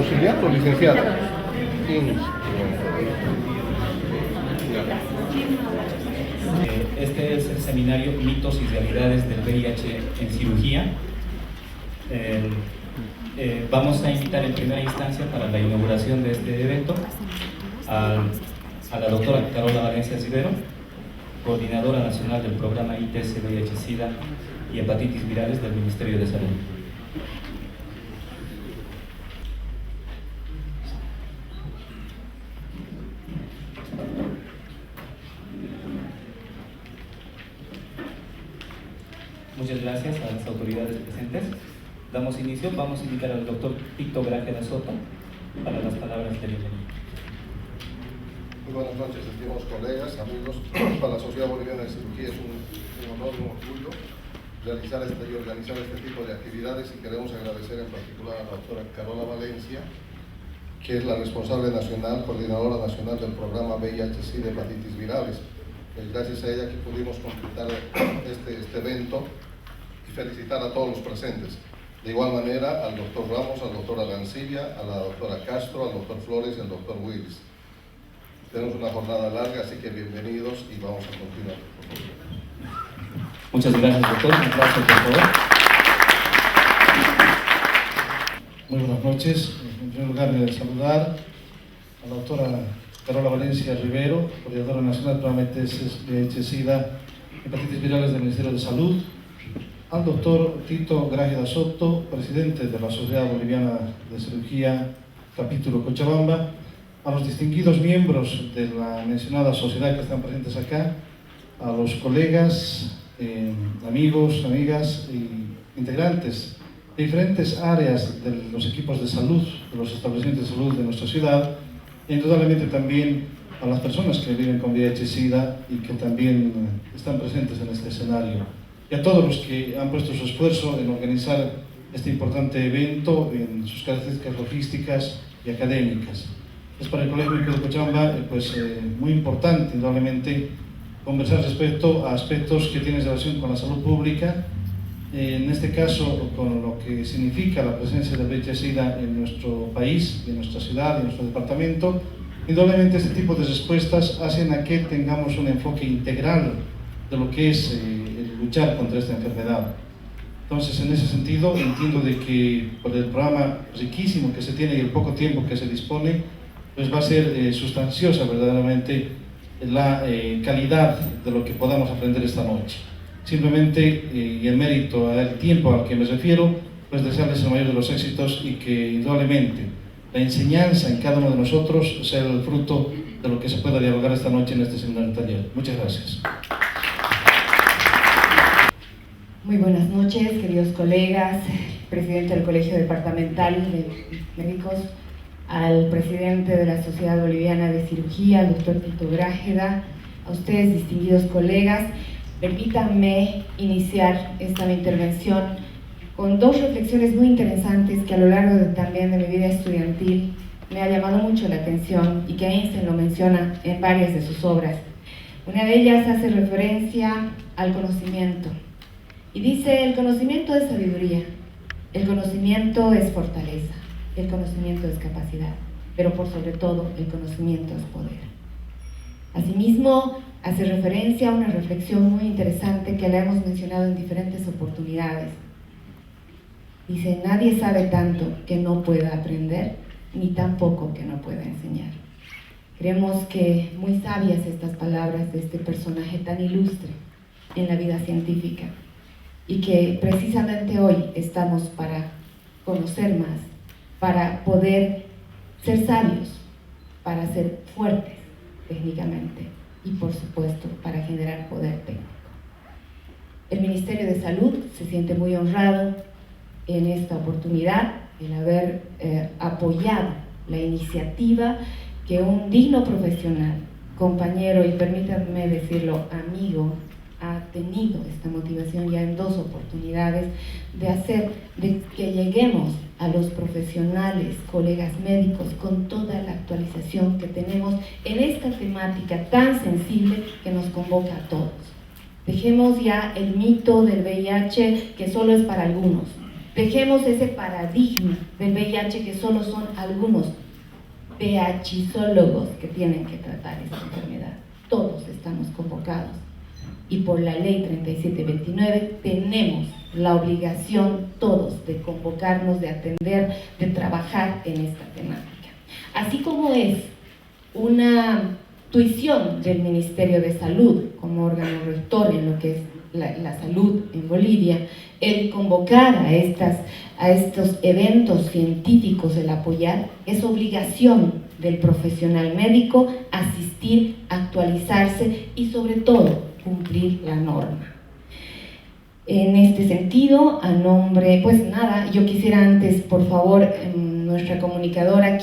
auxiliar o licenciada? Este es el seminario Mitos y Realidades del VIH en Cirugía. Vamos a invitar en primera instancia para la inauguración de este evento a la doctora Carola Valencia Rivero, coordinadora nacional del programa ITS VIH-Sida y hepatitis virales del Ministerio de Salud. Muchas gracias a las autoridades presentes. Damos inicio. Vamos a invitar al doctor Tito Grajeda Soto para las palabras de bienvenida. Muy buenas noches, estimados colegas, amigos. Para la Sociedad Boliviana de Cirugía es un honor, un orgullo organizar este tipo de actividades, y queremos agradecer en particular a la doctora Carola Valencia, que es la responsable nacional, coordinadora nacional del programa VIH-Sida y hepatitis virales. Gracias a ella que pudimos completar este evento, y felicitar a todos los presentes. De igual manera al doctor Ramos, al doctor Arancibia, a la doctora Castro, al doctor Flores y al doctor Willis. Tenemos una jornada larga, así que bienvenidos y vamos a continuar. Muchas gracias, doctor. Un aplauso, por favor. Muy buenas noches. En primer lugar, saludar a la doctora Carola Valencia Rivero, coordinadora nacional del programa VIH-Sida y hepatitis virales del Ministerio de Salud, al doctor Tito Grajeda Soto, presidente de la Sociedad Boliviana de Cirugía, capítulo Cochabamba, a los distinguidos miembros de la mencionada sociedad que están presentes acá, a los colegas, amigos, amigas y integrantes de diferentes áreas de los equipos de salud, de los establecimientos de salud de nuestra ciudad, e indudablemente también a las personas que viven con VIH-Sida y que también están presentes en este escenario, y a todos los que han puesto su esfuerzo en organizar este importante evento en sus características logísticas y académicas. Es para el Colegio Médico de Cochabamba muy importante, indudablemente, conversar respecto a aspectos que tienen relación con la salud pública, en este caso con lo que significa la presencia del VIH-Sida en nuestro país, en nuestra ciudad, en nuestro departamento. Indudablemente este tipo de respuestas hacen a que tengamos un enfoque integral de lo que es luchar contra esta enfermedad. Entonces, en ese sentido, entiendo de que por el programa riquísimo que se tiene y el poco tiempo que se dispone, pues va a ser sustanciosa verdaderamente la calidad de lo que podamos aprender esta noche. Simplemente, y en mérito al tiempo al que me refiero, pues desearles el mayor de los éxitos, y que indudablemente la enseñanza en cada uno de nosotros sea el fruto de lo que se pueda dialogar esta noche en este seminario taller. Muchas gracias. Muy buenas noches, queridos colegas, presidente del Colegio Departamental de Médicos, al presidente de la Sociedad Boliviana de Cirugía, al doctor Tito Grajeda, a ustedes, distinguidos colegas. Permítanme iniciar esta intervención con dos reflexiones muy interesantes que a lo largo también de mi vida estudiantil me ha llamado mucho la atención, y que Einstein lo menciona en varias de sus obras. Una de ellas hace referencia al conocimiento, y dice: el conocimiento es sabiduría, el conocimiento es fortaleza, el conocimiento es capacidad, pero por sobre todo el conocimiento es poder. Asimismo, hace referencia a una reflexión muy interesante que la hemos mencionado en diferentes oportunidades. Dice: nadie sabe tanto que no pueda aprender, ni tampoco que no pueda enseñar. Creemos que muy sabias estas palabras de este personaje tan ilustre en la vida científica, y que precisamente hoy estamos para conocer más, para poder ser sabios, para ser fuertes técnicamente y, por supuesto, para generar poder técnico. El Ministerio de Salud se siente muy honrado en esta oportunidad en haber apoyado la iniciativa que un digno profesional, compañero y, permítanme decirlo, amigo, ha tenido esta motivación ya en dos oportunidades de hacer de que lleguemos a los profesionales, colegas médicos, con toda la actualización que tenemos en esta temática tan sensible que nos convoca a todos. Dejemos ya el mito del VIH, que solo es para algunos. Dejemos ese paradigma del VIH que solo son algunos VIHólogos que tienen que tratar esta enfermedad. Todos estamos convocados y por la ley 3729 tenemos la obligación todos de convocarnos, de atender, de trabajar en esta temática. Así como es una tuición del Ministerio de Salud como órgano rector en lo que es la salud en Bolivia, el convocar a estos eventos científicos, el apoyar, es obligación del profesional médico asistir, actualizarse y sobre todo cumplir la norma. En este sentido, a nombre, pues nada, yo quisiera antes, por favor, nuestra comunicadora,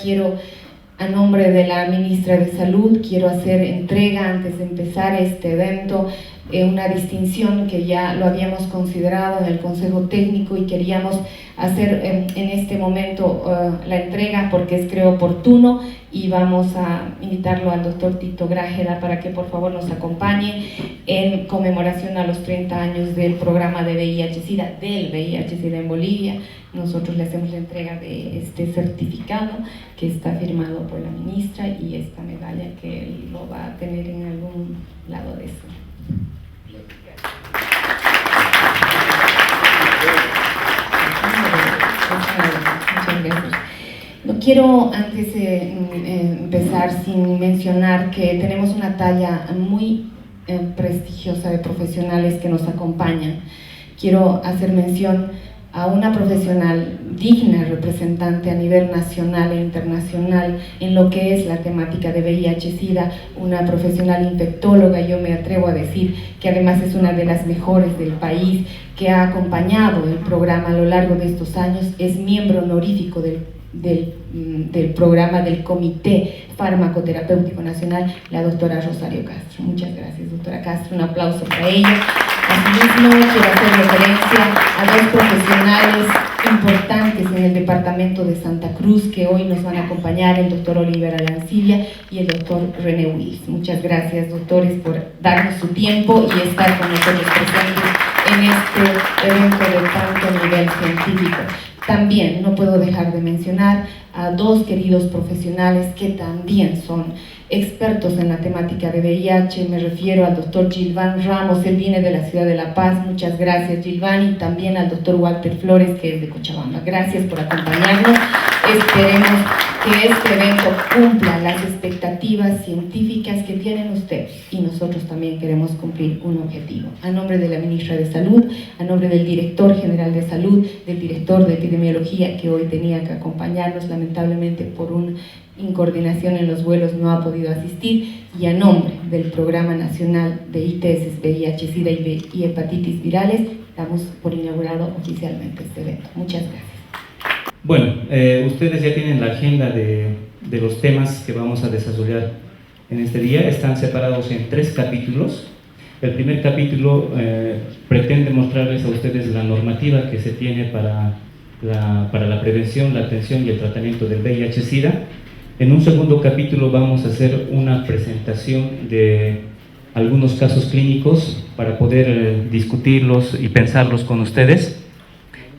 a nombre de la ministra de Salud, quiero hacer entrega antes de empezar este evento, una distinción que ya lo habíamos considerado en el Consejo Técnico y queríamos hacer en este momento la entrega porque es creo oportuno, y vamos a invitarlo al doctor Tito Grájera para que por favor nos acompañe en conmemoración a los 30 años del programa de VIH-Sida, del VIH-Sida en Bolivia. Nosotros le hacemos la entrega de este certificado que está firmado por la ministra y esta medalla que él lo va a tener en algún lado de eso. Muchas gracias. No quiero antes empezar sin mencionar que tenemos una talla muy prestigiosa de profesionales que nos acompañan. Quiero hacer mención a una profesional digna, representante a nivel nacional e internacional en lo que es la temática de VIH-Sida, una profesional infectóloga, yo me atrevo a decir que además es una de las mejores del país, que ha acompañado el programa a lo largo de estos años, es miembro honorífico del programa del Comité Farmacoterapéutico Nacional, la doctora Rosario Castro. Muchas gracias, doctora Castro, un aplauso para ella. Asimismo, quiero hacer referencia a dos profesionales importantes en el departamento de Santa Cruz que hoy nos van a acompañar, el doctor Oliver Alancilla y el doctor René Wills. Muchas gracias, doctores, por darnos su tiempo y estar con nosotros presentes en este evento de tanto nivel científico. También no puedo dejar de mencionar a dos queridos profesionales que también son expertos en la temática de VIH. Me refiero al doctor Gilván Ramos, él viene de la ciudad de La Paz. Muchas gracias, Gilván, y también al doctor Walter Flores, que es de Cochabamba. Gracias por acompañarnos. Esperemos que este evento cumpla las expectativas científicas que tienen ustedes y nosotros también queremos cumplir un objetivo. A nombre de la ministra de Salud, a nombre del director general de Salud, del director de Epidemiología que hoy tenía que acompañarnos, lamentablemente por una incoordinación en los vuelos no ha podido asistir, y a nombre del Programa Nacional de ITS, VIH-Sida y Hepatitis Virales, damos por inaugurado oficialmente este evento. Muchas gracias. Bueno, ustedes ya tienen la agenda de los temas que vamos a desarrollar en este día. Están separados en 3 capítulos. El primer capítulo pretende mostrarles a ustedes la normativa que se tiene para la prevención, la atención y el tratamiento del VIH-Sida. En un segundo capítulo vamos a hacer una presentación de algunos casos clínicos para poder discutirlos y pensarlos con ustedes.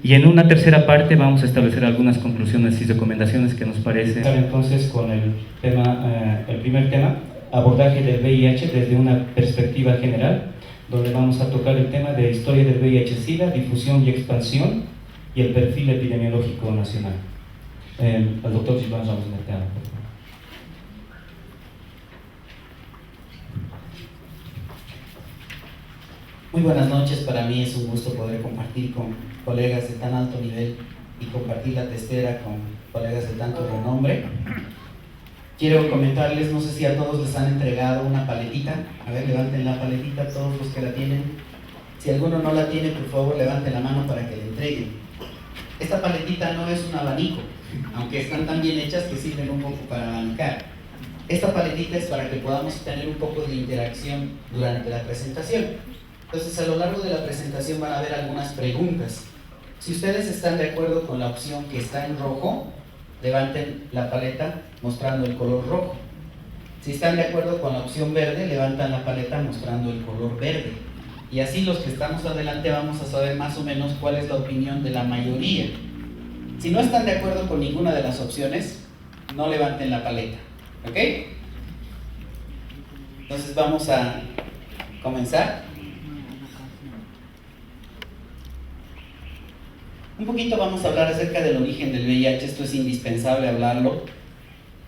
Y en una tercera parte vamos a establecer algunas conclusiones y recomendaciones que nos parecen. Entonces, con el primer tema, abordaje del VIH desde una perspectiva general, donde vamos a tocar el tema de historia del VIH-Sida, difusión y expansión, y el perfil epidemiológico nacional. El doctor Gilván Ramos Mercado, por favor. Muy buenas noches, para mí es un gusto poder compartir con colegas de tan alto nivel y compartir la testera con colegas de tanto renombre. Quiero comentarles, no sé si a todos les han entregado una paletita. A ver, levanten la paletita todos los que la tienen. Si alguno no la tiene, por favor levanten la mano para que le entreguen. Esta paletita no es un abanico, aunque están tan bien hechas que sirven un poco para abanicar. Esta paletita es para que podamos tener un poco de interacción durante la presentación. Entonces, a lo largo de la presentación van a haber algunas preguntas. Si ustedes están de acuerdo con la opción que está en rojo, levanten la paleta mostrando el color rojo. Si están de acuerdo con la opción verde, levantan la paleta mostrando el color verde. Y así los que estamos adelante vamos a saber más o menos cuál es la opinión de la mayoría. Si no están de acuerdo con ninguna de las opciones, no levanten la paleta, ¿ok? Entonces vamos a comenzar. Un poquito vamos a hablar acerca del origen del VIH, esto es indispensable hablarlo.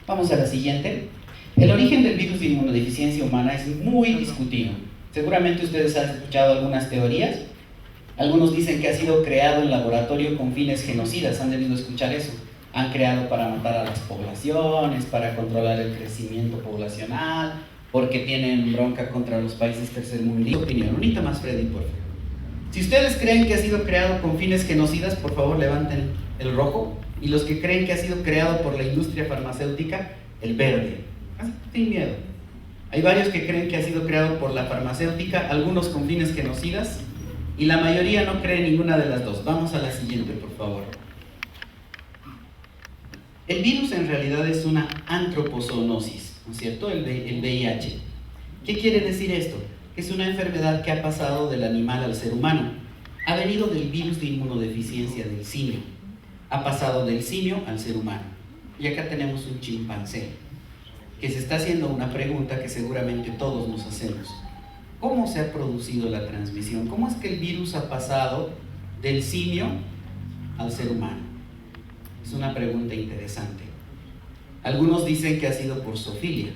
Vamos a la siguiente. El origen del virus de inmunodeficiencia humana es muy discutido. Seguramente ustedes han escuchado algunas teorías. Algunos dicen que ha sido creado en laboratorio con fines genocidas, han debido escuchar eso. Han creado para matar a las poblaciones, para controlar el crecimiento poblacional, porque tienen bronca contra los países tercermundistas. Opinión, unita más Freddy, por favor. Si ustedes creen que ha sido creado con fines genocidas, por favor levanten el rojo. Y los que creen que ha sido creado por la industria farmacéutica, el verde. Sin miedo. Hay varios que creen que ha sido creado por la farmacéutica, algunos con fines genocidas, y la mayoría no cree ninguna de las dos. Vamos a la siguiente, por favor. El virus en realidad es una antropozoonosis, ¿no es cierto? El VIH. ¿Qué quiere decir esto? Es una enfermedad que ha pasado del animal al ser humano. Ha venido del virus de inmunodeficiencia del simio. Ha pasado del simio al ser humano. Y acá tenemos un chimpancé que se está haciendo una pregunta que seguramente todos nos hacemos. ¿Cómo se ha producido la transmisión? ¿Cómo es que el virus ha pasado del simio al ser humano? Es una pregunta interesante. Algunos dicen que ha sido por zoofilia.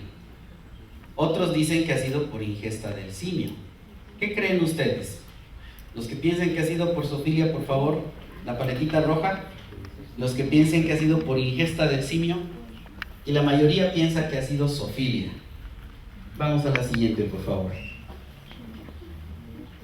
Otros dicen que ha sido por ingesta del simio. ¿Qué creen ustedes? Los que piensen que ha sido por zoofilia, por favor, la paletita roja. Los que piensen que ha sido por ingesta del simio. Y la mayoría piensa que ha sido zoofilia. Vamos a la siguiente, por favor.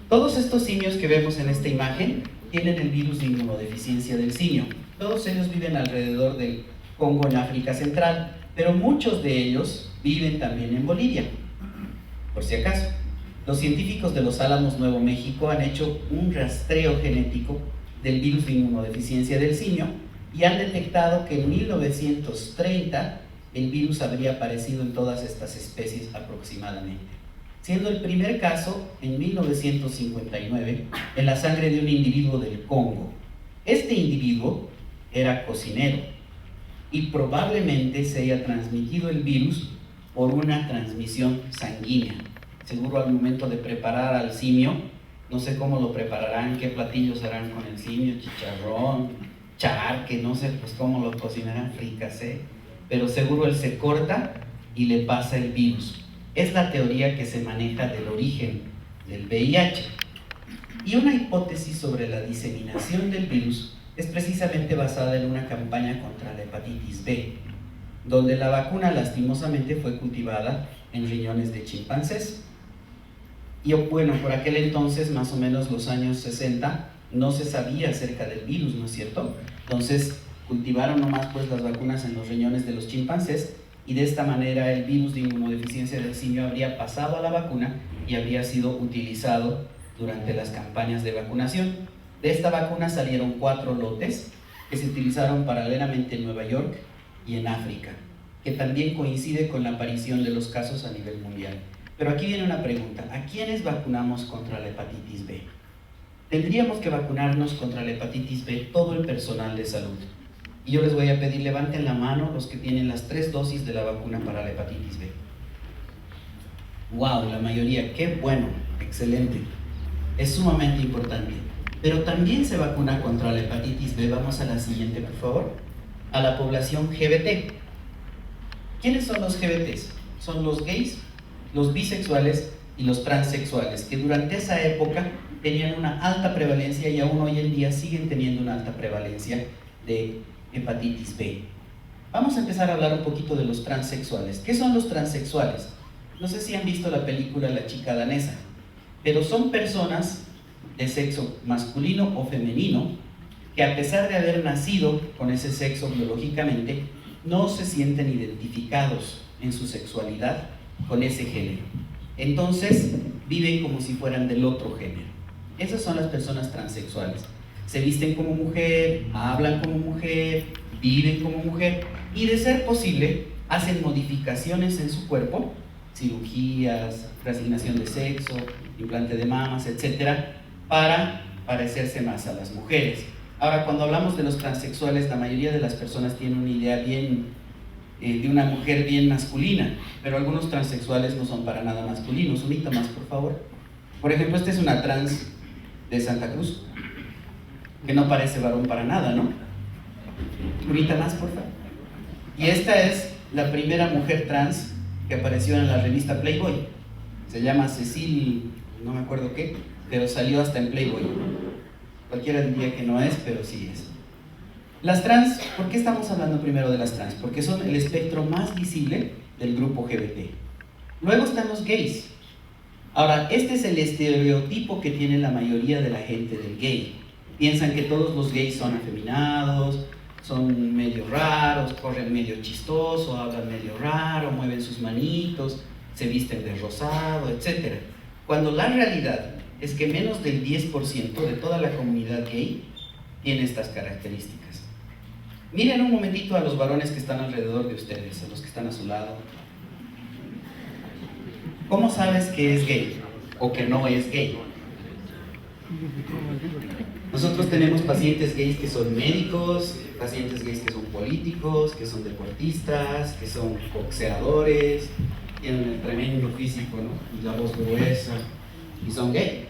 Todos estos simios que vemos en esta imagen tienen el virus de inmunodeficiencia del simio. Todos ellos viven alrededor del Congo en África Central, pero muchos de ellos viven también en Bolivia. Por si acaso, los científicos de Los Álamos, Nuevo México, han hecho un rastreo genético del virus de inmunodeficiencia del simio y han detectado que en 1930 el virus habría aparecido en todas estas especies aproximadamente, siendo el primer caso en 1959 en la sangre de un individuo del Congo. Este individuo era cocinero y probablemente se haya transmitido el virus por una transmisión sanguínea. Seguro al momento de preparar al simio, no sé cómo lo prepararán, qué platillos harán con el simio, chicharrón, charque, no sé pues cómo lo cocinarán, fricasé, pero seguro él se corta y le pasa el virus. Es la teoría que se maneja del origen del VIH. Y una hipótesis sobre la diseminación del virus es precisamente basada en una campaña contra la hepatitis B, donde la vacuna lastimosamente fue cultivada en riñones de chimpancés. Y bueno, por aquel entonces, más o menos los años 60, no se sabía acerca del virus, ¿no es cierto? Entonces cultivaron nomás pues las vacunas en los riñones de los chimpancés y de esta manera el virus de inmunodeficiencia del simio habría pasado a la vacuna y habría sido utilizado durante las campañas de vacunación. De esta vacuna salieron 4 lotes que se utilizaron paralelamente en Nueva York y en África, que también coincide con la aparición de los casos a nivel mundial. Pero aquí viene una pregunta: ¿a quiénes vacunamos contra la hepatitis B? Tendríamos que vacunarnos contra la hepatitis B todo el personal de salud. Y yo les voy a pedir, levanten la mano los que tienen las 3 dosis de la vacuna para la hepatitis B. ¡Wow! La mayoría, qué bueno, excelente. Es sumamente importante. Pero también se vacuna contra la hepatitis B. Vamos a la siguiente, por favor. A la población GBT. ¿Quiénes son los GBTs? Son los gays, los bisexuales y los transexuales, que durante esa época tenían una alta prevalencia y aún hoy en día siguen teniendo una alta prevalencia de hepatitis B. Vamos a empezar a hablar un poquito de los transexuales. ¿Qué son los transexuales? No sé si han visto la película La chica danesa, pero son personas de sexo masculino o femenino que, a pesar de haber nacido con ese sexo biológicamente, no se sienten identificados en su sexualidad con ese género. Entonces viven como si fueran del otro género. Esas son las personas transexuales. Se visten como mujer, hablan como mujer, viven como mujer y, de ser posible, hacen modificaciones en su cuerpo cirugías, reasignación de sexo, implante de mamas, etcétera, para parecerse más a las mujeres. Ahora, cuando hablamos de los transexuales, la mayoría de las personas tienen una idea bien de una mujer bien masculina, pero algunos transexuales no son para nada masculinos. Unita más, por favor. Por ejemplo, esta es una trans de Santa Cruz, que no parece varón para nada, ¿no? Unita más, por favor. Y esta es la primera mujer trans que apareció en la revista Playboy. Se llama Cecil, no me acuerdo qué, pero salió hasta en Playboy. Cualquiera diría que no es, pero sí es. Las trans, ¿por qué estamos hablando primero de las trans? Porque son el espectro más visible del grupo LGBT. Luego están los gays. Ahora, este es el estereotipo que tiene la mayoría de la gente del gay. Piensan que todos los gays son afeminados, son medio raros, corren medio chistoso, hablan medio raro, mueven sus manitos, se visten de rosado, etc. Cuando la realidad es que menos del 10% de toda la comunidad gay tiene estas características. Miren un momentito a los varones que están alrededor de ustedes, a los que están a su lado. ¿Cómo sabes que es gay o que no es gay? Nosotros tenemos pacientes gays que son médicos, pacientes gays que son políticos, que son deportistas, que son boxeadores, tienen el tremendo físico, ¿no? Y la voz gruesa, y son gay.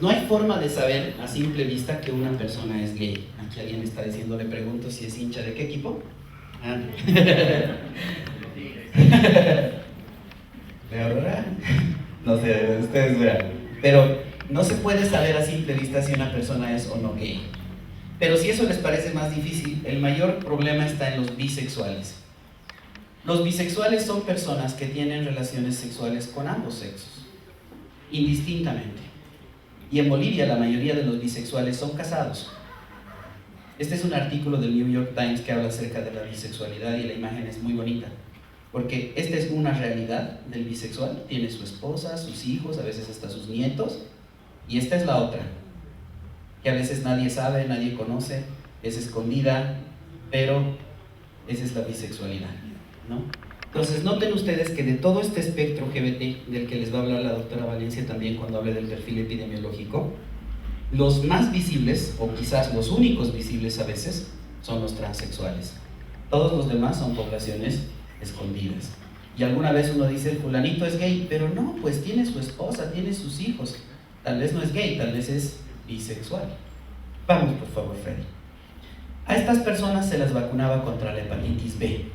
No hay forma de saber a simple vista que una persona es gay. Aquí alguien está diciendo, le pregunto si es hincha de qué equipo. Ah. ¿Verdad? No sé, ustedes vean. Pero no se puede saber a simple vista si una persona es o no gay. Pero si eso les parece más difícil, el mayor problema está en los bisexuales. Los bisexuales son personas que tienen relaciones sexuales con ambos sexos, indistintamente. Y en Bolivia la mayoría de los bisexuales son casados. Este es un artículo del New York Times que habla acerca de la bisexualidad y la imagen es muy bonita. Porque esta es una realidad del bisexual. Tiene su esposa, sus hijos, a veces hasta sus nietos. Y esta es la otra, que a veces nadie sabe, nadie conoce, es escondida, pero esa es la bisexualidad, ¿no? Entonces noten ustedes que de todo este espectro LGBT del que les va a hablar la doctora Valencia también cuando hable del perfil epidemiológico, los más visibles, o quizás los únicos visibles a veces, son los transexuales. Todos los demás son poblaciones escondidas. Y alguna vez uno dice, fulanito es gay, pero no, pues tiene su esposa, tiene sus hijos. Tal vez no es gay, tal vez es bisexual. Vamos, por favor, Freddy. A estas personas se las vacunaba contra la hepatitis B.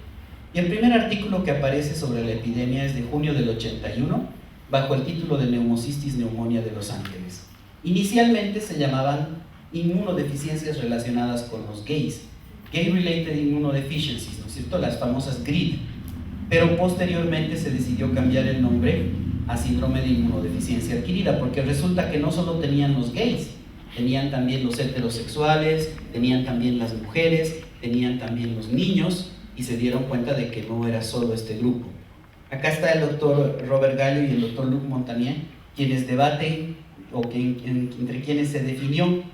Y el primer artículo que aparece sobre la epidemia es de junio del 81, bajo el título de Pneumocystis pneumonia de Los Ángeles. Inicialmente se llamaban inmunodeficiencias relacionadas con los gays, Gay-Related Immunodeficiencies, ¿no es cierto? Las famosas GRID. Pero posteriormente se decidió cambiar el nombre a síndrome de inmunodeficiencia adquirida, porque resulta que no solo tenían los gays, tenían también los heterosexuales, tenían también las mujeres, tenían también los niños, y se dieron cuenta de que no era solo este grupo. Acá está el doctor Robert Gallo y el doctor Luc Montagnier, quienes debaten, o entre quienes se definió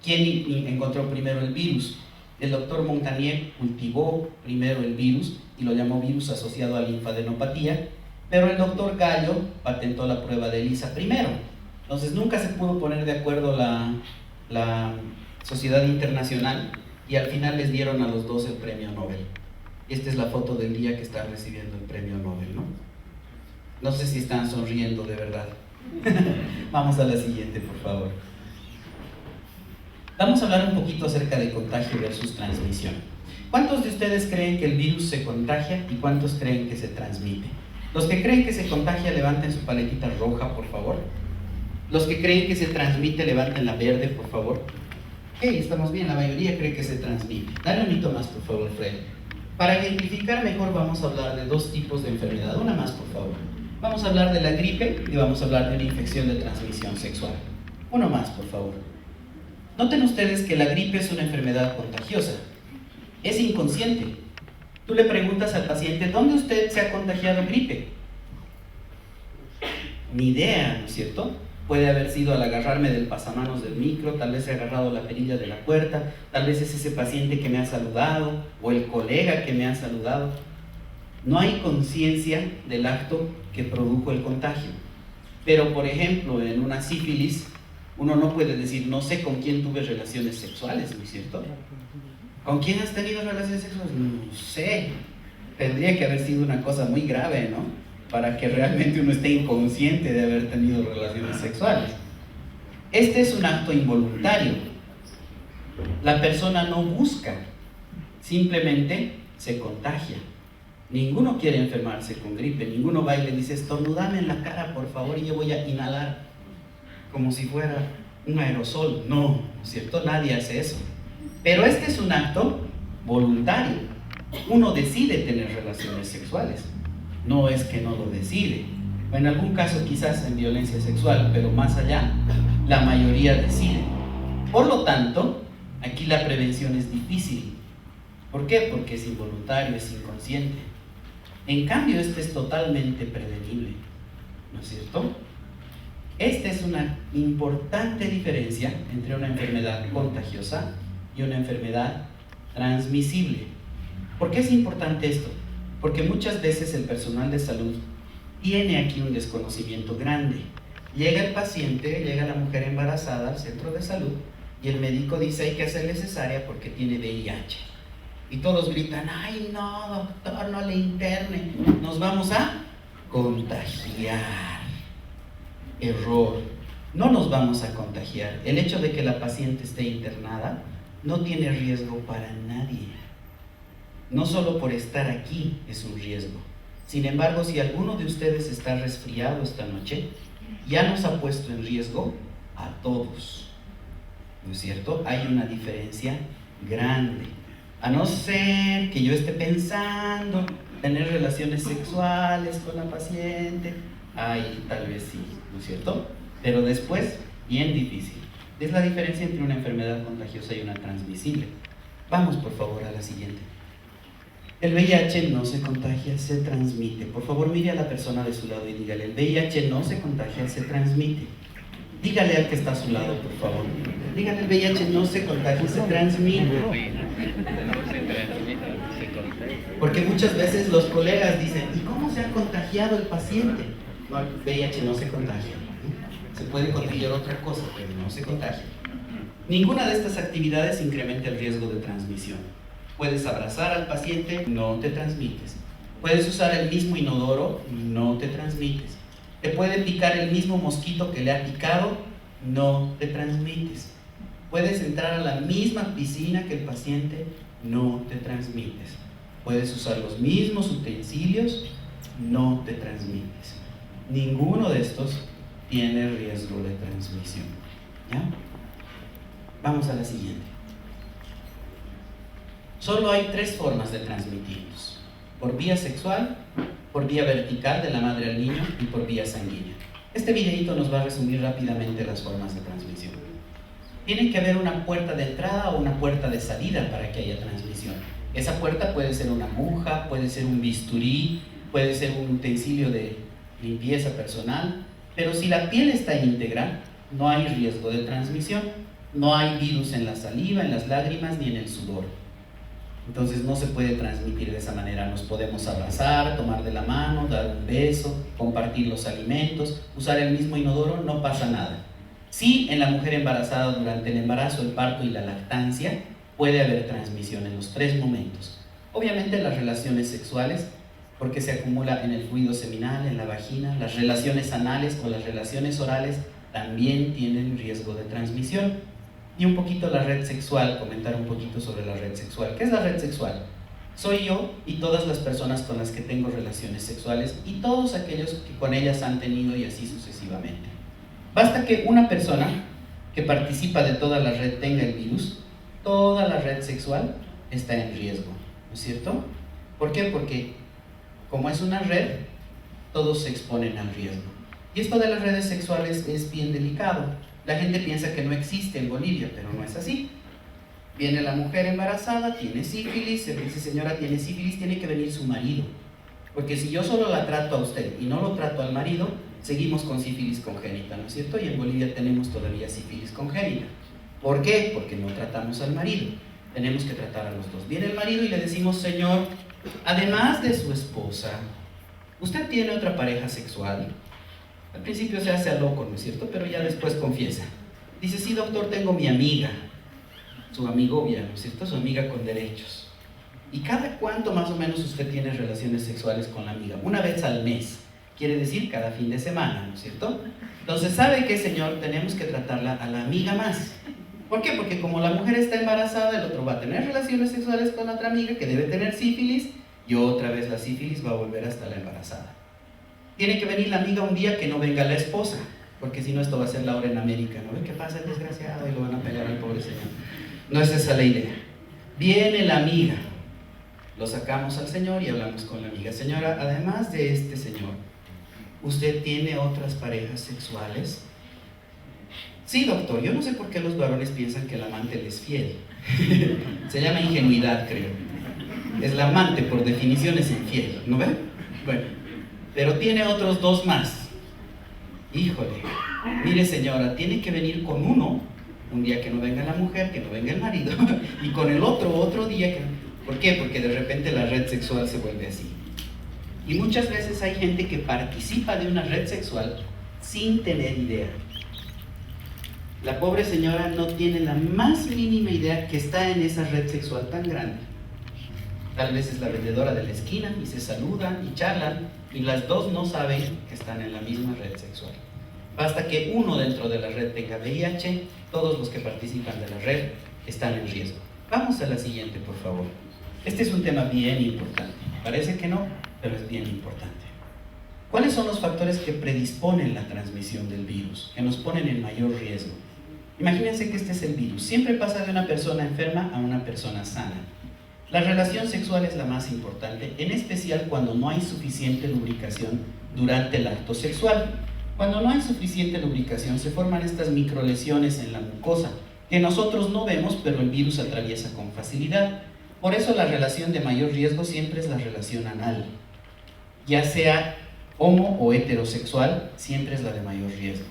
quién encontró primero el virus. El doctor Montagnier cultivó primero el virus y lo llamó virus asociado a linfadenopatía, pero el doctor Gallo patentó la prueba de ELISA primero. Entonces nunca se pudo poner de acuerdo la sociedad internacional y al final les dieron a los dos el premio Nobel. Esta es la foto del día que están recibiendo el premio Nobel, ¿no? No sé si están sonriendo de verdad. Vamos a la siguiente, por favor. Vamos a hablar un poquito acerca de contagio versus transmisión. ¿Cuántos de ustedes creen que el virus se contagia y cuántos creen que se transmite? Los que creen que se contagia, levanten su paletita roja, por favor. Los que creen que se transmite, levanten la verde, por favor. Ok, estamos bien, la mayoría cree que se transmite. Dale un hito más, por favor, Fred. Para identificar mejor vamos a hablar de dos tipos de enfermedad. Una más, por favor. Vamos a hablar de la gripe y vamos a hablar de una infección de transmisión sexual. Uno más, por favor. Noten ustedes que la gripe es una enfermedad contagiosa. Es inconsciente. Tú le preguntas al paciente, ¿dónde usted se ha contagiado gripe? Ni idea, ¿no es cierto? Puede haber sido al agarrarme del pasamanos del micro, tal vez he agarrado la perilla de la puerta, tal vez es ese paciente que me ha saludado o el colega que me ha saludado. No hay conciencia del acto que produjo el contagio. Pero, por ejemplo, en una sífilis, uno no puede decir, no sé con quién tuve relaciones sexuales, ¿no es cierto? ¿Con quién has tenido relaciones sexuales? No sé. Tendría que haber sido una cosa muy grave, ¿no? Para que realmente uno esté inconsciente de haber tenido relaciones sexuales. Este es un acto involuntario. La persona no busca, simplemente se contagia. Ninguno quiere enfermarse con gripe, ninguno va y le dice, estornudame en la cara, por favor, y yo voy a inhalar como si fuera un aerosol. No, ¿no es cierto? Nadie hace eso. Pero este es un acto voluntario. Uno decide tener relaciones sexuales. No es que no lo decide. En algún caso quizás en violencia sexual, pero más allá, la mayoría decide. Por lo tanto, aquí la prevención es difícil. ¿Por qué? Porque es involuntario, es inconsciente. En cambio, este es totalmente prevenible, ¿no es cierto? Esta es una importante diferencia entre una enfermedad contagiosa y una enfermedad transmisible. ¿Por qué es importante esto? Porque muchas veces el personal de salud tiene aquí un desconocimiento grande. Llega el paciente, llega la mujer embarazada al centro de salud y el médico dice hay que hacerle cesárea porque tiene VIH. Y todos gritan, ay no, doctor, no le interne, nos vamos a contagiar. Error, no nos vamos a contagiar. El hecho de que la paciente esté internada no tiene riesgo para nadie. No solo por estar aquí es un riesgo. Sin embargo, si alguno de ustedes está resfriado esta noche, ya nos ha puesto en riesgo a todos. ¿No es cierto? Hay una diferencia grande. A no ser que yo esté pensando tener relaciones sexuales con la paciente, ahí tal vez sí, ¿no es cierto? Pero después, bien difícil. Es la diferencia entre una enfermedad contagiosa y una transmisible. Vamos por favor a la siguiente. El VIH no se contagia, se transmite. Por favor, mire a la persona de su lado y dígale, el VIH no se contagia, se transmite. Dígale al que está a su lado, por favor. Dígale, el VIH no se contagia, se transmite. Porque muchas veces los colegas dicen, ¿y cómo se ha contagiado el paciente? No, el VIH no se contagia. Se puede contagiar otra cosa, pero no se contagia. Ninguna de estas actividades incrementa el riesgo de transmisión. Puedes abrazar al paciente, no te transmites. Puedes usar el mismo inodoro, no te transmites. Te puede picar el mismo mosquito que le ha picado, no te transmites. Puedes entrar a la misma piscina que el paciente, no te transmites. Puedes usar los mismos utensilios, no te transmites. Ninguno de estos tiene riesgo de transmisión. ¿Ya? Vamos a la siguiente. Solo hay 3 formas de transmitirlos: por vía sexual, por vía vertical de la madre al niño y por vía sanguínea. Este videito nos va a resumir rápidamente las formas de transmisión. Tiene que haber una puerta de entrada o una puerta de salida para que haya transmisión. Esa puerta puede ser una aguja, puede ser un bisturí, puede ser un utensilio de limpieza personal, pero si la piel está íntegra, no hay riesgo de transmisión. No hay virus en la saliva, en las lágrimas ni en el sudor. Entonces no se puede transmitir de esa manera. Nos podemos abrazar, tomar de la mano, dar un beso, compartir los alimentos, usar el mismo inodoro, no pasa nada. Sí, en la mujer embarazada durante el embarazo, el parto y la lactancia puede haber transmisión en los 3 momentos. Obviamente las relaciones sexuales, porque se acumula en el fluido seminal, en la vagina. Las relaciones anales o las relaciones orales también tienen riesgo de transmisión. Y un poquito la red sexual, comentar un poquito sobre la red sexual. ¿Qué es la red sexual? Soy yo y todas las personas con las que tengo relaciones sexuales y todos aquellos que con ellas han tenido y así sucesivamente. Basta que una persona que participa de toda la red tenga el virus, toda la red sexual está en riesgo, ¿no es cierto? ¿Por qué? Porque como es una red, todos se exponen al riesgo. Y esto de las redes sexuales es bien delicado. La gente piensa que no existe en Bolivia, pero no es así. Viene la mujer embarazada, tiene sífilis, se dice, señora, tiene sífilis, tiene que venir su marido. Porque si yo solo la trato a usted y no lo trato al marido, seguimos con sífilis congénita, ¿no es cierto? Y en Bolivia tenemos todavía sífilis congénita. ¿Por qué? Porque no tratamos al marido. Tenemos que tratar a los dos. Viene el marido y le decimos, señor, además de su esposa, usted tiene otra pareja sexual. Al principio se hace a loco, ¿no es cierto? Pero ya después confiesa. Dice, sí, doctor, tengo mi amiga, su amigovia, ¿no es cierto? Su amiga con derechos. ¿Y cada cuánto más o menos usted tiene relaciones sexuales con la amiga? Una vez al mes. Quiere decir cada fin de semana, ¿no es cierto? Entonces, ¿sabe qué, señor? Tenemos que tratarla a la amiga más. ¿Por qué? Porque como la mujer está embarazada, el otro va a tener relaciones sexuales con la otra amiga que debe tener sífilis, y otra vez la sífilis va a volver hasta la embarazada. Tiene que venir la amiga un día, que no venga la esposa, porque si no esto va a ser la hora en América, ¿no ve qué pasa el desgraciado? Y lo van a pegar al pobre señor. No es esa la idea. Viene la amiga, lo sacamos al señor y hablamos con la amiga. Señora, además de este señor, ¿usted tiene otras parejas sexuales? Sí, doctor, yo no sé por qué los varones piensan que el amante les es fiel. Se llama ingenuidad, creo. Es la amante, por definición, es infiel, ¿no ven? Bueno, pero tiene otros dos más. Híjole, mire señora, tiene que venir con uno, un día que no venga la mujer, que no venga el marido, y con el otro día que... ¿Por qué? Porque de repente la red sexual se vuelve así. Y muchas veces hay gente que participa de una red sexual sin tener idea. La pobre señora no tiene la más mínima idea que está en esa red sexual tan grande. Tal vez es la vendedora de la esquina y se saludan y charlan, y las dos no saben que están en la misma red sexual. Basta que uno dentro de la red tenga VIH, todos los que participan de la red están en riesgo. Vamos a la siguiente, por favor. Este es un tema bien importante. Parece que no, pero es bien importante. ¿Cuáles son los factores que predisponen la transmisión del virus, que nos ponen en mayor riesgo? Imagínense que este es el virus. Siempre pasa de una persona enferma a una persona sana. La relación sexual es la más importante, en especial cuando no hay suficiente lubricación durante el acto sexual. Cuando no hay suficiente lubricación, se forman estas microlesiones en la mucosa, que nosotros no vemos, pero el virus atraviesa con facilidad. Por eso la relación de mayor riesgo siempre es la relación anal. Ya sea homo o heterosexual, siempre es la de mayor riesgo.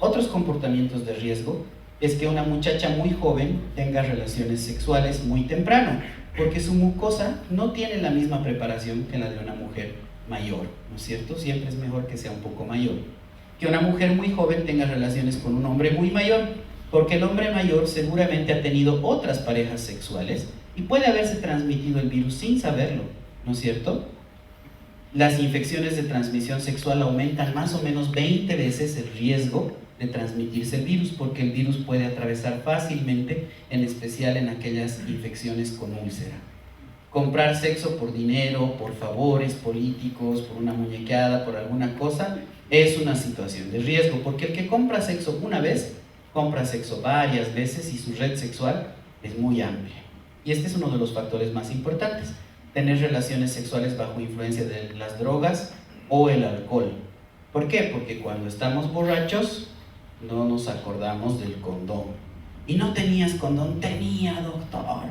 Otros comportamientos de riesgo es que una muchacha muy joven tenga relaciones sexuales muy temprano, porque su mucosa no tiene la misma preparación que la de una mujer mayor, ¿no es cierto? Siempre es mejor que sea un poco mayor. Que una mujer muy joven tenga relaciones con un hombre muy mayor, porque el hombre mayor seguramente ha tenido otras parejas sexuales y puede haberse transmitido el virus sin saberlo, ¿no es cierto? Las infecciones de transmisión sexual aumentan más o menos 20 veces el riesgo de transmitirse el virus, porque el virus puede atravesar fácilmente, en especial en aquellas infecciones con úlcera. Comprar sexo por dinero, por favores políticos, por una muñequeada, por alguna cosa, es una situación de riesgo, porque el que compra sexo una vez, compra sexo varias veces y su red sexual es muy amplia. Y este es uno de los factores más importantes, tener relaciones sexuales bajo influencia de las drogas o el alcohol. ¿Por qué? Porque cuando estamos borrachos no nos acordamos del condón. ¿Y no tenías condón? Tenía, doctor.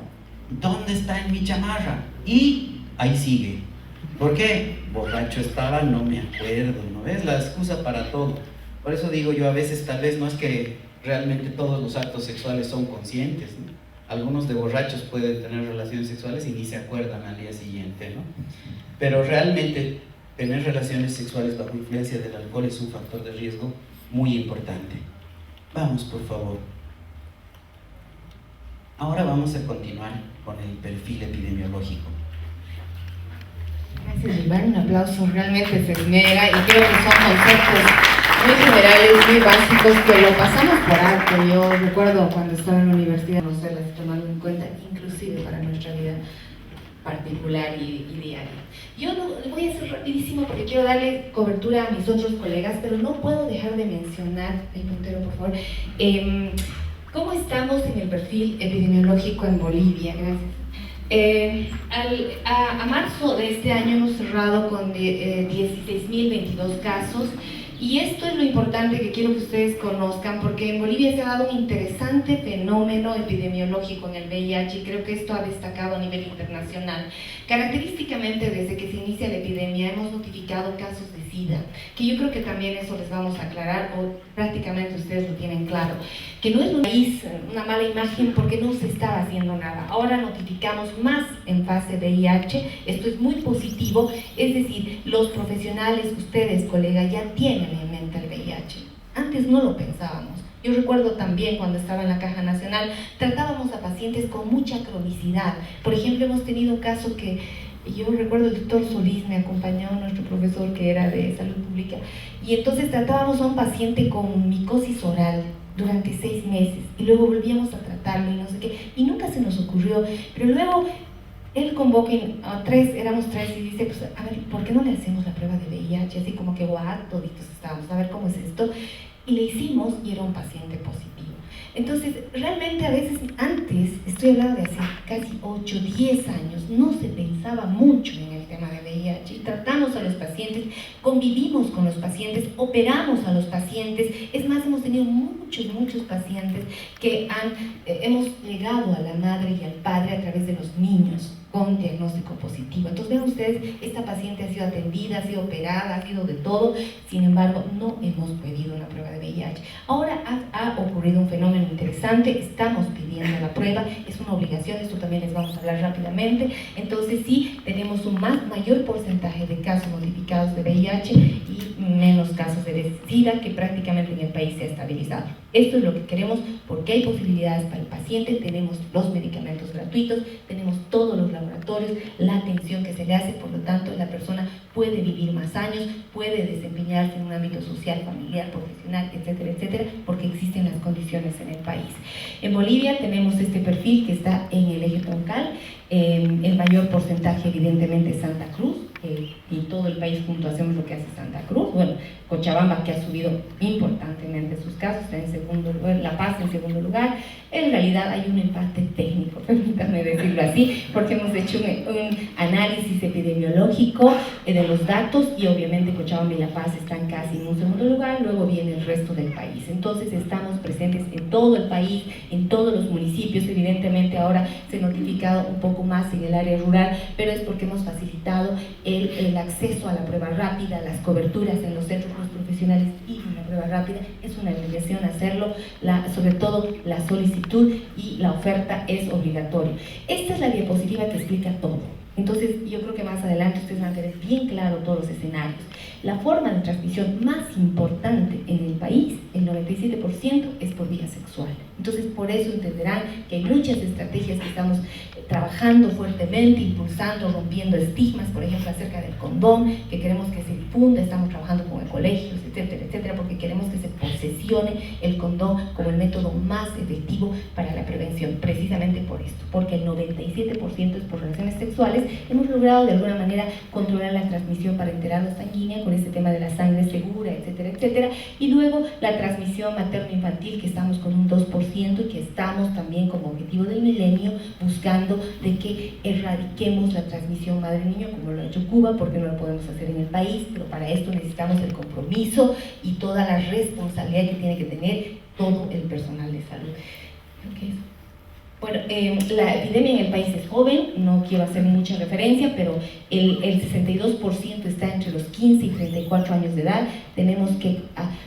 ¿Dónde está en mi chamarra? Y ahí sigue. ¿Por qué? Borracho estaba, no me acuerdo, ¿no ves? La excusa para todo. Por eso digo yo, a veces tal vez no es que realmente todos los actos sexuales son conscientes, ¿no? Algunos de borrachos pueden tener relaciones sexuales y ni se acuerdan al día siguiente, ¿no? Pero realmente tener relaciones sexuales bajo influencia del alcohol es un factor de riesgo muy importante. Vamos, por favor. Ahora vamos a continuar con el perfil epidemiológico. Gracias, Gilmar. Un aplauso, realmente se esmera, y creo que son conceptos muy generales, muy básicos, que lo pasamos por alto. Yo recuerdo cuando estaba en la universidad, no se las tomando en cuenta, inclusive para nuestra vida particular y diaria. Yo voy a ser rapidísimo porque quiero darle cobertura a mis otros colegas, pero no puedo dejar de mencionar, el puntero por favor, cómo estamos en el perfil epidemiológico en Bolivia. Gracias. A marzo de este año hemos cerrado con 16.022 casos, y esto es lo importante que quiero que ustedes conozcan, porque en Bolivia se ha dado un interesante fenómeno epidemiológico en el VIH, y creo que esto ha destacado a nivel internacional. Característicamente, desde que se inicia la epidemia hemos notificado notificado casos de SIDA, que yo creo que también eso les vamos a aclarar, o prácticamente ustedes lo tienen claro, que no es un país, una mala imagen porque no se estaba haciendo nada. Ahora notificamos más en fase VIH, esto es muy positivo, es decir, los profesionales, ustedes, colegas, ya tienen en mente el VIH. Antes no lo pensábamos. Yo recuerdo también cuando estaba en la Caja Nacional, tratábamos a pacientes con mucha cronicidad. Por ejemplo, hemos tenido un caso que yo recuerdo el doctor Solís, me acompañó nuestro profesor que era de salud pública, y entonces tratábamos a un paciente con micosis oral durante 6 meses, y luego volvíamos a tratarlo y no sé qué, y nunca se nos ocurrió, pero luego él convoca a 3, éramos 3, y dice, pues a ver, ¿por qué no le hacemos la prueba de VIH? Así como que, toditos estábamos, a ver cómo es esto, y le hicimos y era un paciente positivo. Entonces, realmente a veces antes, estoy hablando de hace casi 8, 10 años, no se pensaba mucho en el tema de VIH, y tratamos a los pacientes, convivimos con los pacientes, operamos a los pacientes, es más, hemos tenido muchos pacientes que hemos legado a la madre y al padre a través de los niños con diagnóstico positivo. Entonces vean ustedes, esta paciente ha sido atendida, ha sido operada, ha sido de todo, sin embargo no hemos pedido una prueba de VIH. Ahora ha ocurrido un fenómeno interesante, estamos pidiendo la prueba, es una obligación, esto también les vamos a hablar rápidamente. Entonces sí, tenemos un mayor porcentaje de casos notificados de VIH y menos casos de SIDA, que prácticamente en el país se ha estabilizado. Esto es lo que queremos porque hay posibilidades para el paciente, tenemos los medicamentos gratuitos, tenemos todos los laboratorios, la atención que se le hace, por lo tanto la persona puede vivir más años, puede desempeñarse en un ámbito social, familiar, profesional, etcétera, etcétera, porque existen las condiciones en el país. En Bolivia tenemos este perfil que está en el eje troncal, el mayor porcentaje evidentemente es Santa Cruz, y todo el país junto hacemos lo que hace Santa Cruz. Bueno, Cochabamba, que ha subido importantemente sus casos, está en segundo lugar, La Paz en segundo lugar. En realidad hay un empate técnico, permítanme decirlo así, porque hemos hecho un análisis epidemiológico de los datos, y obviamente Cochabamba y La Paz están casi en un segundo lugar, luego viene el resto del país. Entonces estamos presentes en todo el país, en todos los municipios. Evidentemente ahora se ha notificado un poco más en el área rural, pero es porque hemos facilitado el acceso a la prueba rápida, las coberturas en los centros profesionales y una prueba rápida. Es una obligación hacerlo, sobre todo la solicitud y la oferta es obligatorio. Esta es la diapositiva que explica todo. Entonces yo creo que más adelante ustedes van a tener bien claro todos los escenarios. La forma de transmisión más importante en el país, el 97%, es por vía sexual. Entonces por eso entenderán que hay muchas estrategias que estamos trabajando fuertemente, impulsando, rompiendo estigmas, por ejemplo acerca del condón, que queremos que se difunda, estamos trabajando con colegios, etcétera, etcétera, porque queremos que se posesione el condón como el método más efectivo para la prevención, precisamente por esto, porque el 97% es por relaciones sexuales. Hemos logrado de alguna manera controlar la transmisión parenteral o sanguínea con este tema de la sangre segura, etcétera, etcétera, y luego la transmisión materno-infantil, que estamos con un 2% y que estamos también como objetivo del milenio buscando de que erradiquemos la transmisión madre-niño como lo ha hecho Cuba, porque no lo podemos hacer en el país, pero para esto necesitamos el compromiso y toda la responsabilidad que tiene que tener todo el personal de salud. Okay. Bueno, la epidemia en el país es joven, no quiero hacer mucha referencia, pero el 62% está entre los 15 y 34 años de edad. Tenemos que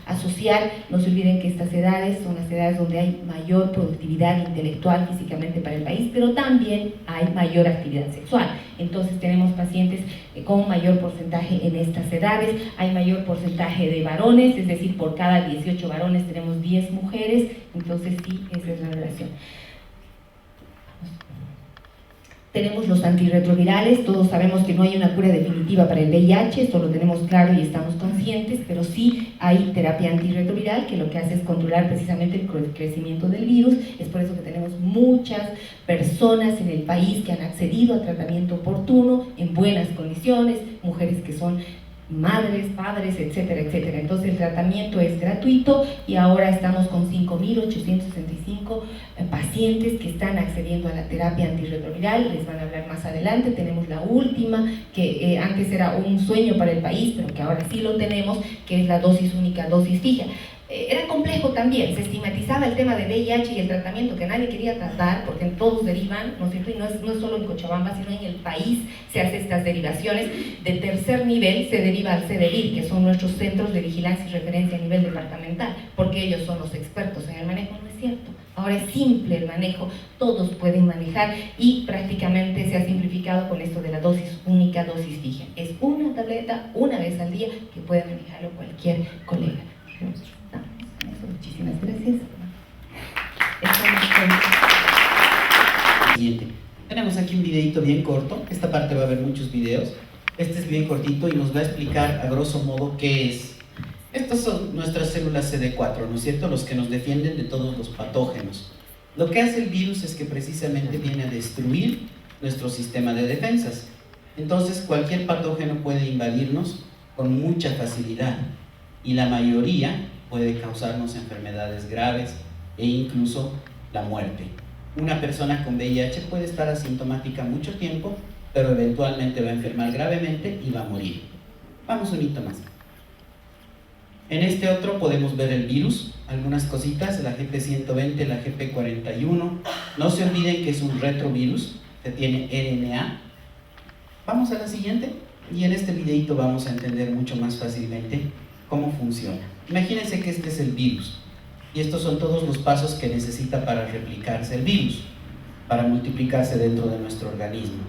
asociar, no se olviden que estas edades son las edades donde hay mayor productividad intelectual físicamente para el país, pero también hay mayor actividad sexual. Entonces tenemos pacientes con mayor porcentaje en estas edades, hay mayor porcentaje de varones, es decir, por cada 18 varones tenemos 10 mujeres, entonces sí, esa es la relación. Tenemos los antirretrovirales, todos sabemos que no hay una cura definitiva para el VIH, esto lo tenemos claro y estamos conscientes, pero sí hay terapia antirretroviral que lo que hace es controlar precisamente el crecimiento del virus. Es por eso que tenemos muchas personas en el país que han accedido a tratamiento oportuno, en buenas condiciones, mujeres que son madres, padres, etcétera, etcétera. Entonces el tratamiento es gratuito y ahora estamos con 5.865 pacientes que están accediendo a la terapia antirretroviral. Les van a hablar más adelante. Tenemos la última, que antes era un sueño para el país, pero que ahora sí lo tenemos, que es la dosis única, dosis fija. era complejo también, se estigmatizaba el tema de VIH y el tratamiento que nadie quería tratar, porque todos derivan, ¿no es cierto? Y no es solo en Cochabamba, sino en el país se hacen estas derivaciones. De tercer nivel se deriva al CDVIR, que son nuestros centros de vigilancia y referencia a nivel departamental, porque ellos son los expertos en el manejo. No es cierto, ahora es simple el manejo, todos pueden manejar y prácticamente se ha simplificado con esto de la dosis única, dosis fija. Es una tableta una vez al día que puede manejarlo cualquier colega. Muchísimas gracias. Siguiente. Tenemos aquí un videito bien corto. Esta parte va a haber muchos videos. Este es bien cortito y nos va a explicar a grosso modo qué es. Estas son nuestras células CD4, ¿no es cierto? Los que nos defienden de todos los patógenos. Lo que hace el virus es que precisamente viene a destruir nuestro sistema de defensas. Entonces cualquier patógeno puede invadirnos con mucha facilidad y la mayoría puede causarnos enfermedades graves e incluso la muerte. Una persona con VIH puede estar asintomática mucho tiempo, pero eventualmente va a enfermar gravemente y va a morir. Vamos un hito más. En este otro podemos ver el virus, algunas cositas, la GP120, la GP41. No se olviden que es un retrovirus, que tiene RNA. Vamos a la siguiente, y en este videito vamos a entender mucho más fácilmente cómo funciona. Imagínense que este es el virus, y estos son todos los pasos que necesita para replicarse el virus, para multiplicarse dentro de nuestro organismo.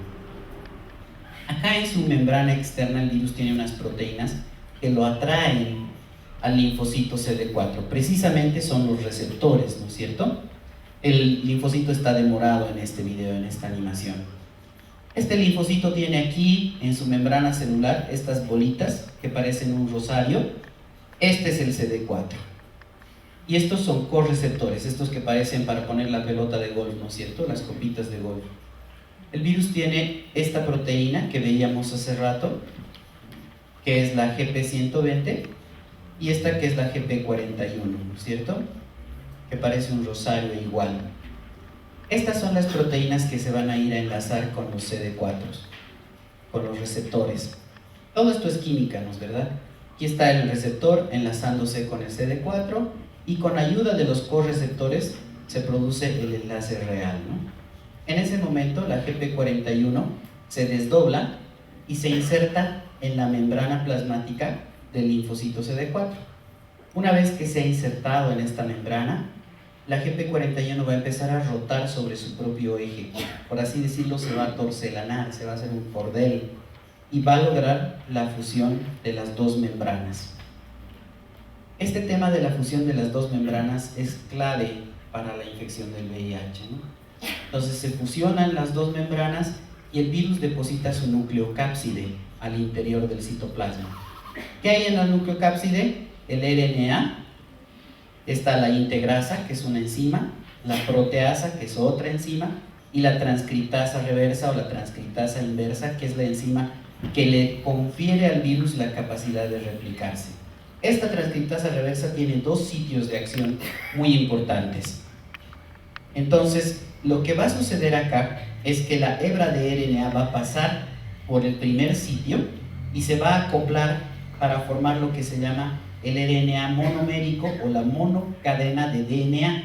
Acá en su membrana externa el virus tiene unas proteínas que lo atraen al linfocito CD4, precisamente son los receptores, ¿no es cierto? El linfocito está demorado en este video, en esta animación. Este linfocito tiene aquí en su membrana celular estas bolitas que parecen un rosario. Este es el CD4. Y estos son correceptores, estos que parecen para poner la pelota de golf, ¿no es cierto? Las copitas de golf. El virus tiene esta proteína que veíamos hace rato, que es la GP120, y esta que es la GP41, ¿no es cierto? Que parece un rosario igual. Estas son las proteínas que se van a ir a enlazar con los CD4, con los receptores. Todo esto es química, ¿no es verdad? Aquí está el receptor enlazándose con el CD4 y con ayuda de los correceptores se produce el enlace real, ¿no? En ese momento la GP41 se desdobla y se inserta en la membrana plasmática del linfocito CD4. Una vez que se ha insertado en esta membrana, la GP41 va a empezar a rotar sobre su propio eje. Por así decirlo, se va a torcelanar, se va a hacer un cordel y va a lograr la fusión de las dos membranas. Este tema de la fusión de las dos membranas es clave para la infección del VIH, ¿no? Entonces se fusionan las dos membranas y el virus deposita su nucleocápside al interior del citoplasma. ¿Qué hay en la nucleocápside? El RNA, está la integrasa, que es una enzima, la proteasa, que es otra enzima, y la transcriptasa reversa o la transcriptasa inversa, que es la enzima que le confiere al virus la capacidad de replicarse. Esta transcriptasa reversa tiene dos sitios de acción muy importantes. Entonces, lo que va a suceder acá es que la hebra de RNA va a pasar por el primer sitio y se va a acoplar para formar lo que se llama el RNA monomérico o la monocadena de DNA.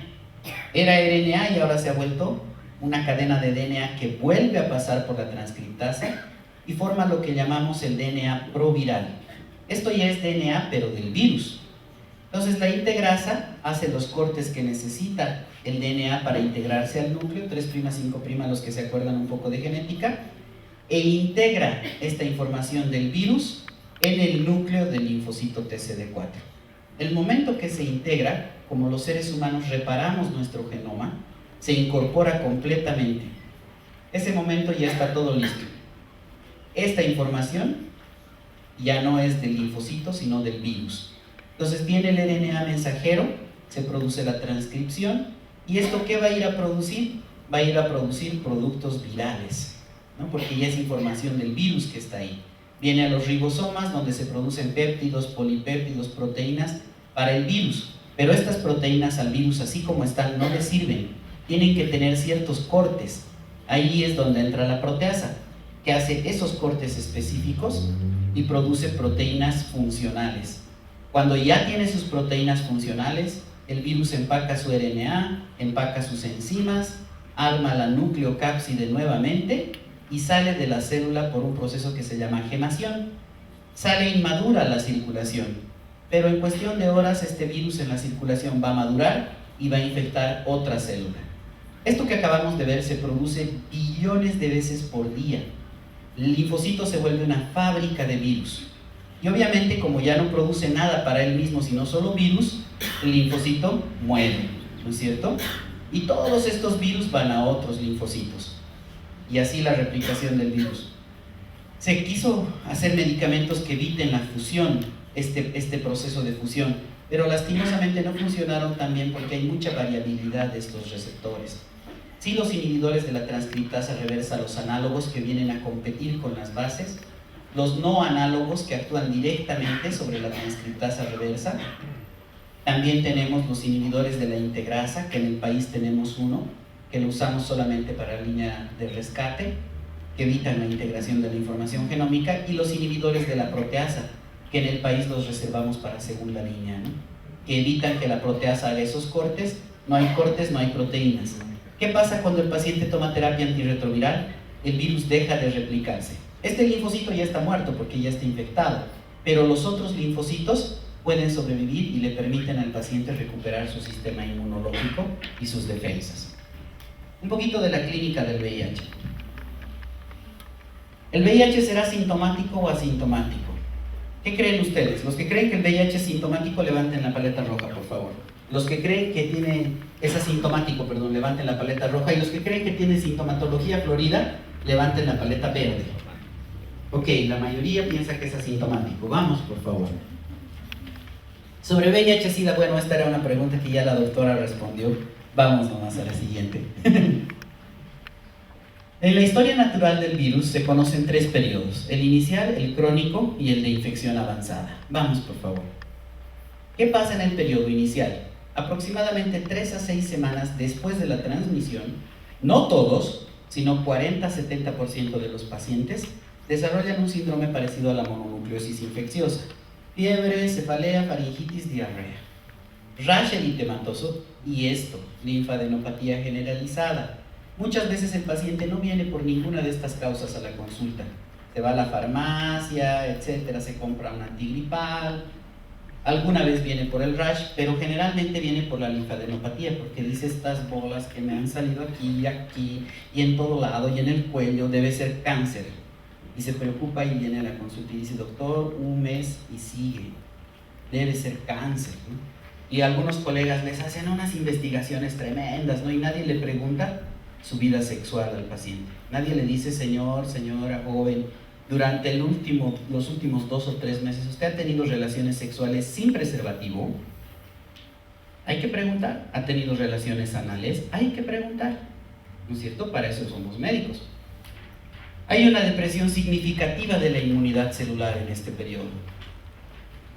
Era RNA y ahora se ha vuelto una cadena de DNA que vuelve a pasar por la transcriptasa y forma lo que llamamos el DNA proviral. Esto ya es DNA pero del virus. Entonces la integrasa hace los cortes que necesita el DNA para integrarse al núcleo, 3', 5', los que se acuerdan un poco de genética, e integra esta información del virus en el núcleo del linfocito TCD4. El momento que se integra, como los seres humanos reparamos nuestro genoma, se incorpora completamente. Ese momento ya está todo listo. Esta información ya no es del linfocito, sino del virus. Entonces viene el RNA mensajero, se produce la transcripción, ¿y esto qué va a ir a producir? Va a ir a producir productos virales, ¿no? Porque ya es información del virus que está ahí. Viene a los ribosomas, donde se producen péptidos, polipéptidos, proteínas para el virus. Pero estas proteínas al virus, así como están, no le sirven. Tienen que tener ciertos cortes. Ahí es donde entra la proteasa, que hace esos cortes específicos y produce proteínas funcionales. Cuando ya tiene sus proteínas funcionales, el virus empaca su RNA, empaca sus enzimas, arma la nucleocápside nuevamente y sale de la célula por un proceso que se llama gemación. Sale inmadura a la circulación, pero en cuestión de horas este virus en la circulación va a madurar y va a infectar otra célula. Esto que acabamos de ver se produce billones de veces por día. El linfocito se vuelve una fábrica de virus. Y obviamente, como ya no produce nada para él mismo, sino solo virus, el linfocito muere, ¿no es cierto? Y todos estos virus van a otros linfocitos. Y así la replicación del virus. Se quiso hacer medicamentos que eviten la fusión, este proceso de fusión, pero lastimosamente no funcionaron tan bien porque hay mucha variabilidad de estos receptores. Sí, los inhibidores de la transcriptasa reversa, los análogos que vienen a competir con las bases, los no análogos que actúan directamente sobre la transcriptasa reversa. También tenemos los inhibidores de la integrasa, que en el país tenemos uno, que lo usamos solamente para la línea de rescate, que evitan la integración de la información genómica, y los inhibidores de la proteasa, que en el país los reservamos para segunda línea, ¿no? Que evitan que la proteasa haga esos cortes. No hay cortes, no hay proteínas. ¿Qué pasa cuando el paciente toma terapia antirretroviral? El virus deja de replicarse. Este linfocito ya está muerto porque ya está infectado, pero los otros linfocitos pueden sobrevivir y le permiten al paciente recuperar su sistema inmunológico y sus defensas. Un poquito de la clínica del VIH. ¿El VIH será sintomático o asintomático? ¿Qué creen ustedes? Los que creen que el VIH es sintomático, levanten la paleta roja, por favor. Los que creen que es asintomático, levanten la paleta roja. Y los que creen que tiene sintomatología florida, levanten la paleta verde. Ok, la mayoría piensa que es asintomático. Vamos, por favor. Sobre VIH-Sida, bueno, esta era una pregunta que ya la doctora respondió. Vamos nomás a la siguiente. En la historia natural del virus se conocen 3 periodos: el inicial, el crónico y el de infección avanzada. Vamos, por favor. ¿Qué pasa en el periodo inicial? Aproximadamente 3 a 6 semanas después de la transmisión, no todos, sino 40-70% de los pacientes desarrollan un síndrome parecido a la mononucleosis infecciosa: fiebre, cefalea, faringitis, diarrea, rash eritematoso y linfadenopatía generalizada. Muchas veces el paciente no viene por ninguna de estas causas a la consulta. Se va a la farmacia, etcétera, se compra un antigripal, alguna vez viene por el rash, pero generalmente viene por la linfadenopatía, porque dice: estas bolas que me han salido aquí y en todo lado y en el cuello, debe ser cáncer. Y se preocupa y viene a la consulta y dice: doctor, un mes y sigue, debe ser cáncer, ¿no? Y algunos colegas les hacen unas investigaciones tremendas, ¿no? Y nadie le pregunta su vida sexual al paciente. Nadie le dice: señor, señora, joven, durante los últimos 2 o 3 meses, ¿usted ha tenido relaciones sexuales sin preservativo? Hay que preguntar. ¿Ha tenido relaciones anales? Hay que preguntar, ¿no es cierto? Para eso somos médicos. Hay una depresión significativa de la inmunidad celular en este periodo.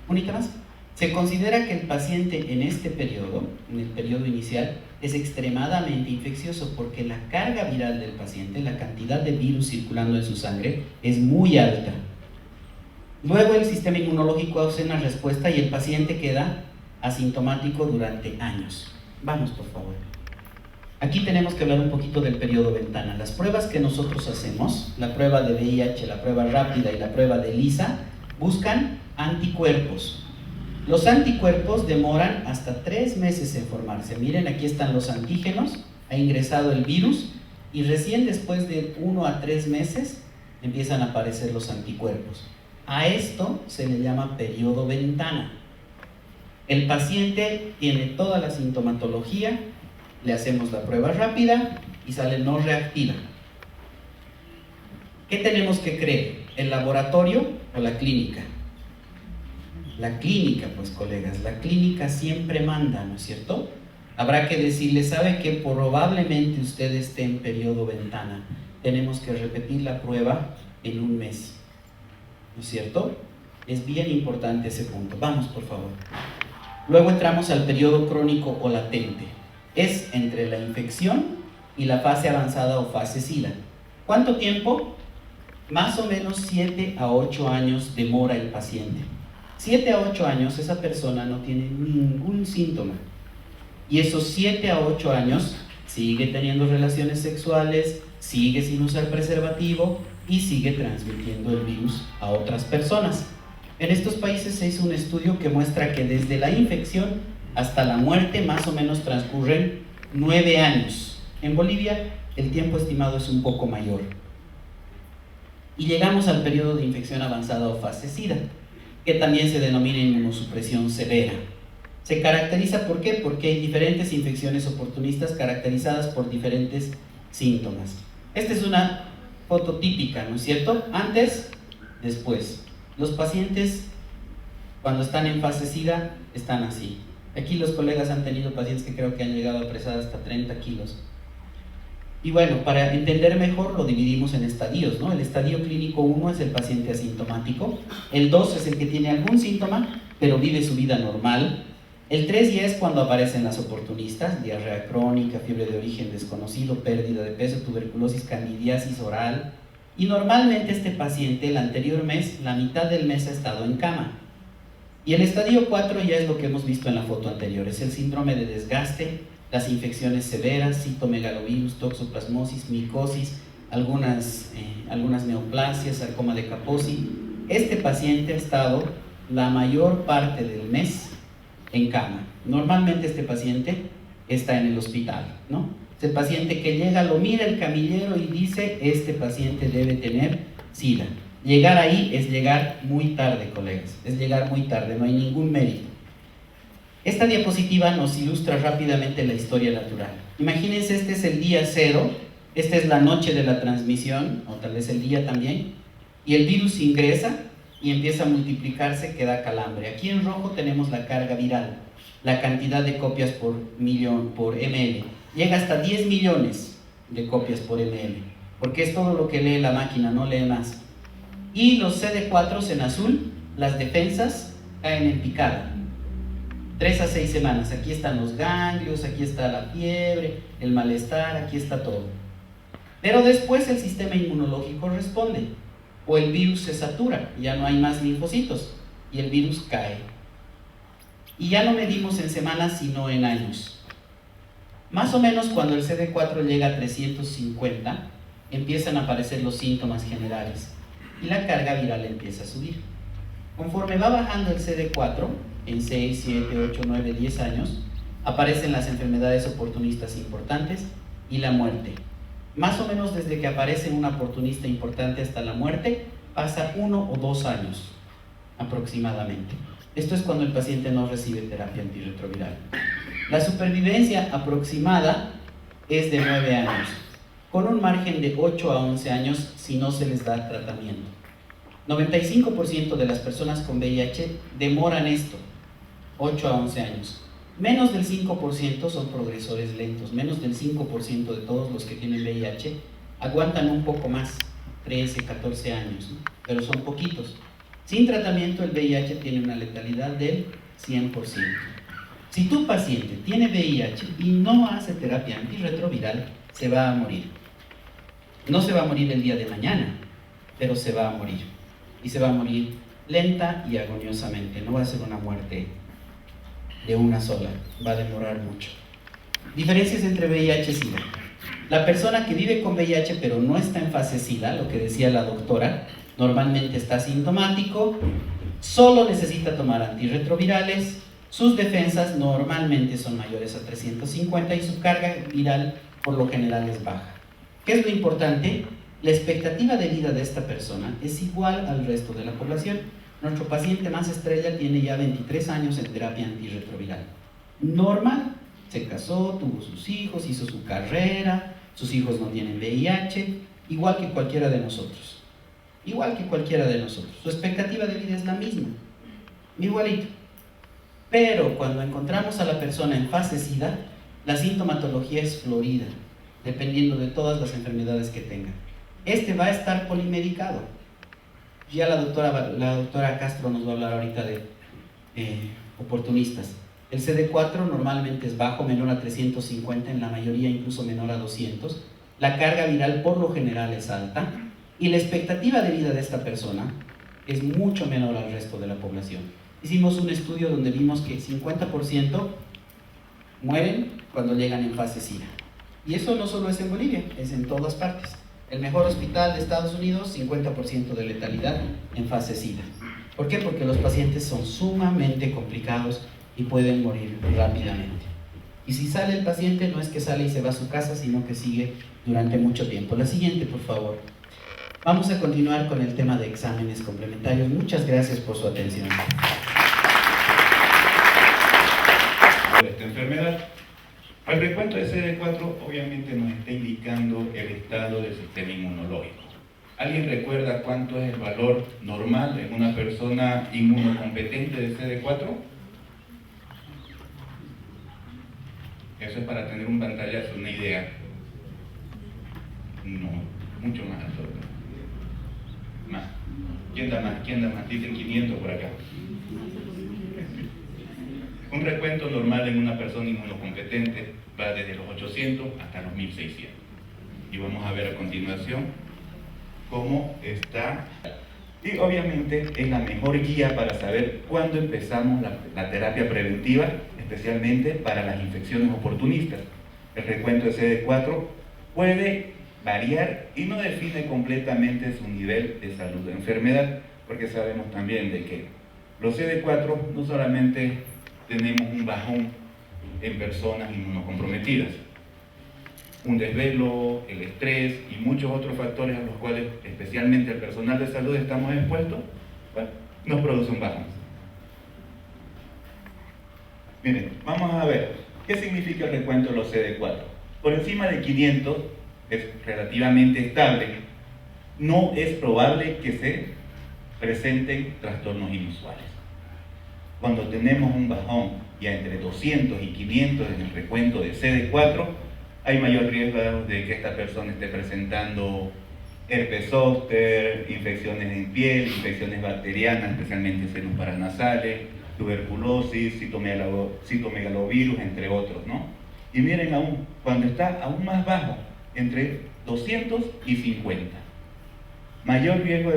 ¿Unita más? Se considera que el paciente en este periodo, en el periodo inicial, es extremadamente infeccioso porque la carga viral del paciente, la cantidad de virus circulando en su sangre, es muy alta. Luego el sistema inmunológico hace una respuesta y el paciente queda asintomático durante años. Vamos, por favor. Aquí tenemos que hablar un poquito del periodo ventana. Las pruebas que nosotros hacemos, la prueba de VIH, la prueba rápida y la prueba de ELISA, buscan anticuerpos. Los anticuerpos demoran hasta 3 meses en formarse. Miren, aquí están los antígenos, ha ingresado el virus y recién después de 1 a 3 meses empiezan a aparecer los anticuerpos. A esto se le llama periodo ventana. El paciente tiene toda la sintomatología, le hacemos la prueba rápida y sale no reactiva. ¿Qué tenemos que creer? ¿El laboratorio o la clínica? La clínica, pues colegas, la clínica siempre manda, ¿no es cierto? Habrá que decirle: sabe que probablemente usted esté en periodo ventana, tenemos que repetir la prueba en 1 mes, ¿no es cierto? Es bien importante ese punto. Vamos, por favor. Luego entramos al periodo crónico o latente. Es entre la infección y la fase avanzada o fase SIDA. ¿Cuánto tiempo? Más o menos 7 a 8 años demora el paciente. 7 a 8 años esa persona no tiene ningún síntoma. Y esos 7 a 8 años sigue teniendo relaciones sexuales, sigue sin usar preservativo y sigue transmitiendo el virus a otras personas. En estos países se hizo un estudio que muestra que desde la infección hasta la muerte más o menos transcurren 9 años. En Bolivia el tiempo estimado es un poco mayor. Y llegamos al periodo de infección avanzada o fase SIDA, que también se denomina inmunosupresión severa. Se caracteriza, ¿por qué? Porque hay diferentes infecciones oportunistas caracterizadas por diferentes síntomas. Esta es una foto típica, ¿no es cierto? Antes, después. Los pacientes, cuando están en fase SIDA, están así. Aquí los colegas han tenido pacientes que creo que han llegado a pesar hasta 30 kilos. Y bueno, para entender mejor lo dividimos en estadios, ¿no? El estadio clínico 1 es el paciente asintomático, el 2 es el que tiene algún síntoma, pero vive su vida normal, el 3 ya es cuando aparecen las oportunistas, diarrea crónica, fiebre de origen desconocido, pérdida de peso, tuberculosis, candidiasis oral, y normalmente este paciente el anterior mes, la mitad del mes ha estado en cama. Y el estadio 4 ya es lo que hemos visto en la foto anterior, es el síndrome de desgaste, las infecciones severas, citomegalovirus, toxoplasmosis, micosis, algunas neoplasias, sarcoma de Kaposi. Este paciente ha estado la mayor parte del mes en cama. Normalmente este paciente está en el hospital, ¿no? Es el paciente que llega, lo mira el camillero y dice, este paciente debe tener SIDA. Llegar ahí es llegar muy tarde, colegas, es llegar muy tarde, no hay ningún mérito. Esta diapositiva nos ilustra rápidamente la historia natural. Imagínense, este es el día 0, esta es la noche de la transmisión, o tal vez el día también, y el virus ingresa y empieza a multiplicarse, que da calambre. Aquí en rojo tenemos la carga viral, la cantidad de copias por ml. Llega hasta 10 millones de copias por ml, porque es todo lo que lee la máquina, no lee más. Y los CD4 en azul, las defensas caen en picada. 3 a 6 semanas, aquí están los ganglios, aquí está la fiebre, el malestar, aquí está todo. Pero después el sistema inmunológico responde, o el virus se satura, ya no hay más linfocitos, y el virus cae. Y ya no medimos en semanas, sino en años. Más o menos cuando el CD4 llega a 350, empiezan a aparecer los síntomas generales, y la carga viral empieza a subir. Conforme va bajando el CD4, en 6, 7, 8, 9, 10 años, aparecen las enfermedades oportunistas importantes y la muerte. Más o menos desde que aparece una oportunista importante hasta la muerte, pasa 1 o 2 años aproximadamente. Esto es cuando el paciente no recibe terapia antirretroviral. La supervivencia aproximada es de 9 años, con un margen de 8 a 11 años si no se les da tratamiento. 95% de las personas con VIH demoran esto, 8 a 11 años. Menos del 5% son progresores lentos, menos del 5% de todos los que tienen VIH aguantan un poco más, 13, 14 años, ¿no? Pero son poquitos. Sin tratamiento el VIH tiene una letalidad del 100%. Si tu paciente tiene VIH y no hace terapia antirretroviral, se va a morir. No se va a morir el día de mañana, pero se va a morir. Y se va a morir lenta y agoniosamente, no va a ser una muerte de una sola, va a demorar mucho. Diferencias entre VIH y SIDA. La persona que vive con VIH pero no está en fase SIDA, lo que decía la doctora, normalmente está asintomático, solo necesita tomar antirretrovirales, sus defensas normalmente son mayores a 350 y su carga viral por lo general es baja. ¿Qué es lo importante? La expectativa de vida de esta persona es igual al resto de la población. Nuestro paciente más estrella tiene ya 23 años en terapia antirretroviral. Normal, se casó, tuvo sus hijos, hizo su carrera, sus hijos no tienen VIH, igual que cualquiera de nosotros. Igual que cualquiera de nosotros. Su expectativa de vida es la misma, igualito. Pero cuando encontramos a la persona en fase SIDA, la sintomatología es florida, dependiendo de todas las enfermedades que tenga. Este va a estar polimedicado. Ya la doctora Castro nos va a hablar ahorita de oportunistas. El CD4 normalmente es bajo, menor a 350, en la mayoría incluso menor a 200. La carga viral por lo general es alta y la expectativa de vida de esta persona es mucho menor al resto de la población. Hicimos un estudio donde vimos que 50% mueren cuando llegan en fase SIDA. Y eso no solo es en Bolivia, es en todas partes. El mejor hospital de Estados Unidos, 50% de letalidad en fase SIDA. ¿Por qué? Porque los pacientes son sumamente complicados y pueden morir rápidamente. Y si sale el paciente, no es que sale y se va a su casa, sino que sigue durante mucho tiempo. La siguiente, por favor. Vamos a continuar con el tema de exámenes complementarios. Muchas gracias por su atención. Esta enfermedad. El recuento de CD4 obviamente nos está indicando el estado del sistema inmunológico. ¿Alguien recuerda cuánto es el valor normal en una persona inmunocompetente de CD4? Eso es para tener un pantallazo, una idea. No, mucho más alto. Más. ¿Quién da más? ¿Quién da más? Dicen 500 por acá. Un recuento normal en una persona inmunocompetente va desde los 800 hasta los 1600. Y vamos a ver a continuación cómo está. Y obviamente es la mejor guía para saber cuándo empezamos la terapia preventiva, especialmente para las infecciones oportunistas. El recuento de CD4 puede variar y no define completamente su nivel de salud de enfermedad, porque sabemos también de que los CD4 no solamente tenemos un bajón en personas inmunocomprometidas, un desvelo, el estrés y muchos otros factores a los cuales especialmente el personal de salud estamos expuestos, bueno, nos produce un bajón. Miren, vamos a ver, ¿qué significa el recuento de los CD4? Por encima de 500 es relativamente estable. No es probable que se presenten trastornos inusuales. Cuando tenemos un bajón ya entre 200 y 500 en el recuento de CD4, hay mayor riesgo de que esta persona esté presentando herpes zóster, infecciones en piel, infecciones bacterianas, especialmente senos paranasales, tuberculosis, citomegalovirus, entre otros, ¿no? Y miren aún, cuando está aún más bajo, entre 200 y 50, mayor riesgo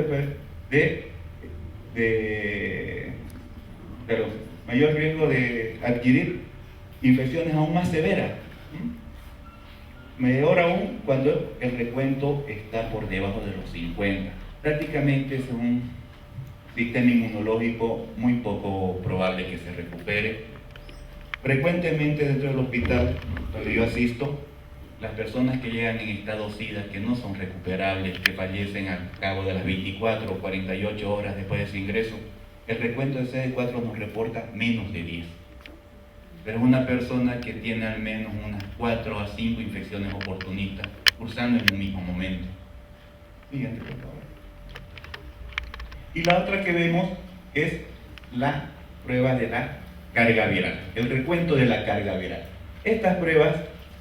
mayor riesgo de adquirir infecciones aún más severas. Mayor aún cuando el recuento está por debajo de los 50. Prácticamente es un sistema inmunológico muy poco probable que se recupere. Frecuentemente dentro del hospital donde yo asisto, las personas que llegan en estado SIDA, que no son recuperables, que fallecen al cabo de las 24 o 48 horas después de su ingreso, el recuento de CD4 nos reporta menos de 10. Pero es una persona que tiene al menos unas 4 a 5 infecciones oportunistas cursando en un mismo momento. Siguiente, por favor. Y la otra que vemos es la prueba de la carga viral, el recuento de la carga viral. Estas pruebas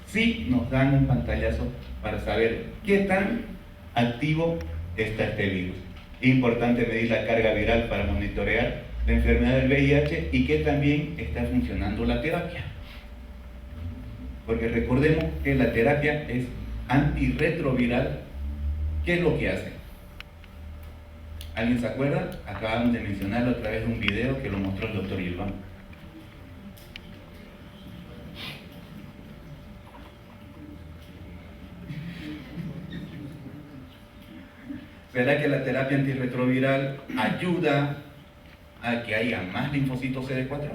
sí nos dan un pantallazo para saber qué tan activo está este virus. Es importante medir la carga viral para monitorear la enfermedad del VIH y que también está funcionando la terapia. Porque recordemos que la terapia es antirretroviral. ¿Qué es lo que hace? ¿Alguien se acuerda? Acabamos de mencionarlo a través de un video que lo mostró el doctor Ilván. ¿Verdad que la terapia antirretroviral ayuda a que haya más linfocitos CD4?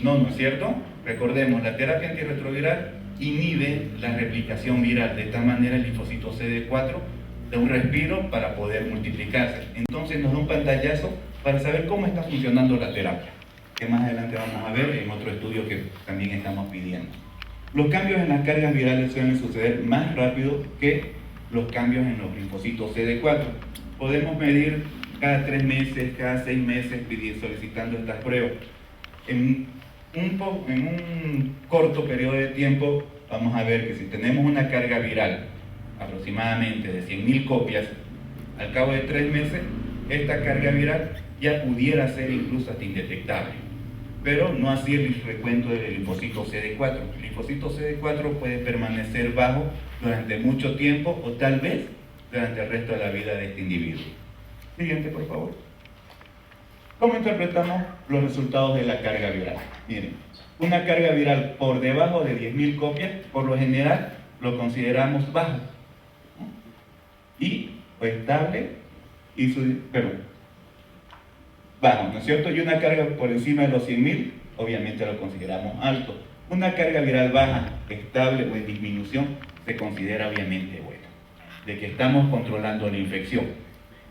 No, ¿no es cierto? Recordemos, la terapia antirretroviral inhibe la replicación viral. De esta manera el linfocito CD4 da un respiro para poder multiplicarse. Entonces nos da un pantallazo para saber cómo está funcionando la terapia, que más adelante vamos a ver en otro estudio que también estamos pidiendo. Los cambios en las cargas virales suelen suceder más rápido que los cambios en los linfocitos CD4. Podemos medir cada 3 meses, cada 6 meses, solicitando estas pruebas. En un corto periodo de tiempo vamos a ver que si tenemos una carga viral aproximadamente de 100.000 copias, al cabo de 3 meses, esta carga viral ya pudiera ser incluso hasta indetectable. Pero no así el recuento del linfocito CD4. El linfocito CD4 puede permanecer bajo durante mucho tiempo o tal vez durante el resto de la vida de este individuo. Siguiente, por favor. ¿Cómo interpretamos los resultados de la carga viral? Miren, una carga viral por debajo de 10.000 copias, por lo general lo consideramos bajo, y o estable, bajo, ¿no es cierto? Y una carga por encima de los 100.000, obviamente lo consideramos alto. Una carga viral baja, estable o en disminución se considera obviamente buena, de que estamos controlando la infección.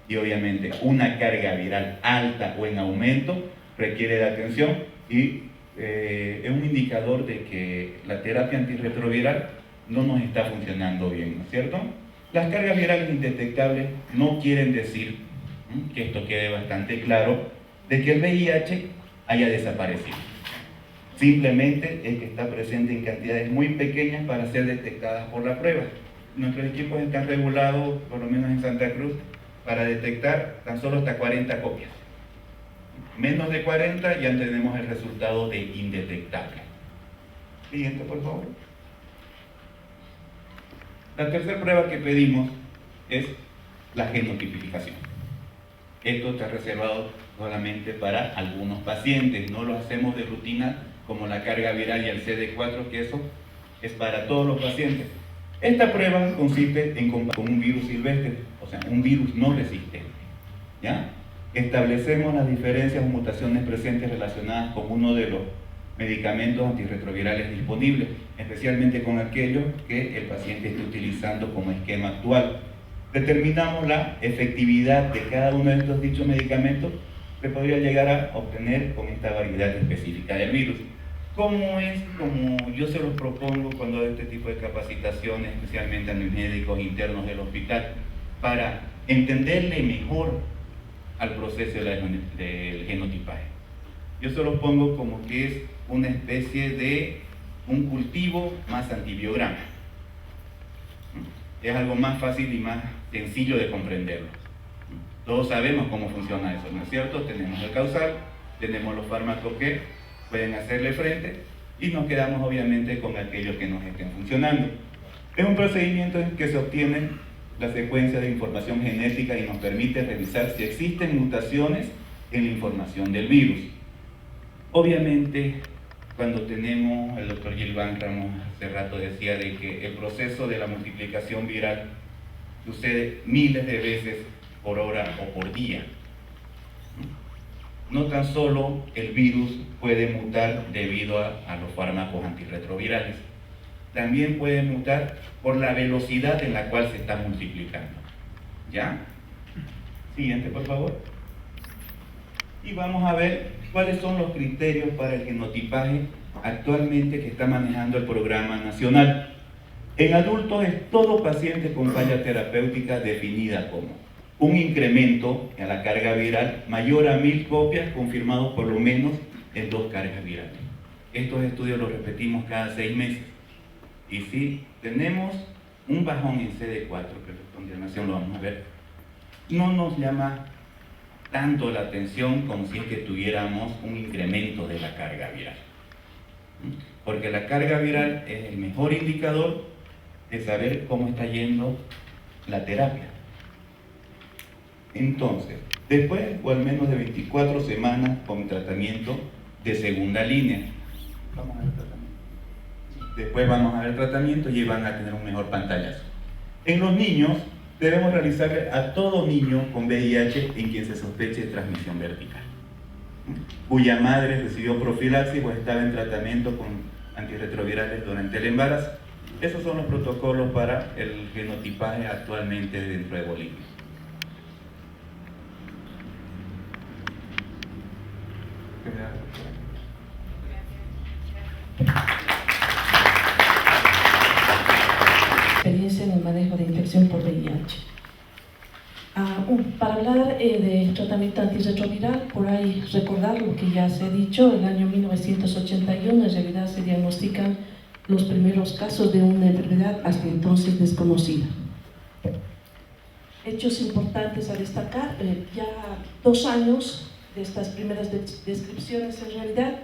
Y obviamente una carga viral alta o en aumento requiere de atención y es un indicador de que la terapia antirretroviral no nos está funcionando bien, ¿no es cierto? Las cargas virales indetectables no quieren decir, que esto quede bastante claro, de que el VIH haya desaparecido. Simplemente es que está presente en cantidades muy pequeñas para ser detectadas por la prueba. Nuestros equipos están regulados, por lo menos en Santa Cruz, para detectar tan solo hasta 40 copias. Menos de 40 ya tenemos el resultado de indetectable. Siguiente, por favor. La tercera prueba que pedimos es la genotipificación. Esto está reservado solamente para algunos pacientes, no lo hacemos de rutina como la carga viral y el CD4, que eso es para todos los pacientes. Esta prueba consiste en comparar con un virus silvestre, o sea, un virus no resistente, ¿ya? Establecemos las diferencias o mutaciones presentes relacionadas con uno de los medicamentos antirretrovirales disponibles, especialmente con aquellos que el paciente esté utilizando como esquema actual. Determinamos la efectividad de cada uno de estos dichos medicamentos que podría llegar a obtener con esta variedad específica del virus. ¿Cómo es? Como yo se los propongo cuando hago este tipo de capacitaciones, especialmente a mis médicos internos del hospital, para entenderle mejor al proceso del genotipaje. Yo se los pongo como que es una especie de un cultivo más antibiograma. Es algo más fácil y más sencillo de comprenderlo. Todos sabemos cómo funciona eso, ¿no es cierto? Tenemos el causal, tenemos los fármacos que pueden hacerle frente y nos quedamos obviamente con aquellos que nos estén funcionando. Es un procedimiento en que se obtiene la secuencia de información genética y nos permite revisar si existen mutaciones en la información del virus. Obviamente, cuando tenemos, el doctor Gilván Ramos hace rato decía de que el proceso de la multiplicación viral sucede miles de veces por hora o por día. No tan solo el virus puede mutar debido a los fármacos antirretrovirales, también puede mutar por la velocidad en la cual se está multiplicando. ¿Ya? Siguiente, por favor. Y vamos a ver cuáles son los criterios para el genotipaje actualmente que está manejando el programa nacional. En adultos es todo paciente con falla terapéutica definida como un incremento en la carga viral mayor a 1000 copias confirmado por lo menos en 2 cargas virales. Estos estudios los repetimos cada 6 meses. Y si tenemos un bajón en CD4, que a continuación lo vamos a ver, no nos llama tanto la atención como si es que tuviéramos un incremento de la carga viral. Porque la carga viral es el mejor indicador de saber cómo está yendo la terapia. Entonces, después o al menos de 24 semanas con tratamiento de segunda línea, vamos a ver el tratamiento. Después vamos a ver el tratamiento y van a tener un mejor pantallazo. En los niños, debemos realizar a todo niño con VIH en quien se sospeche de transmisión vertical, cuya madre recibió profilaxis o estaba en tratamiento con antirretrovirales durante el embarazo. Esos son los protocolos para el genotipaje actualmente dentro de Bolivia. Experiencia en el manejo de infección por VIH. Para hablar de tratamiento antirretroviral, por ahí recordar lo que ya se ha dicho, en el año 1981 en realidad se diagnostican los primeros casos de una enfermedad hasta entonces desconocida. Hechos importantes a destacar, ya 2 años de estas primeras descripciones en realidad,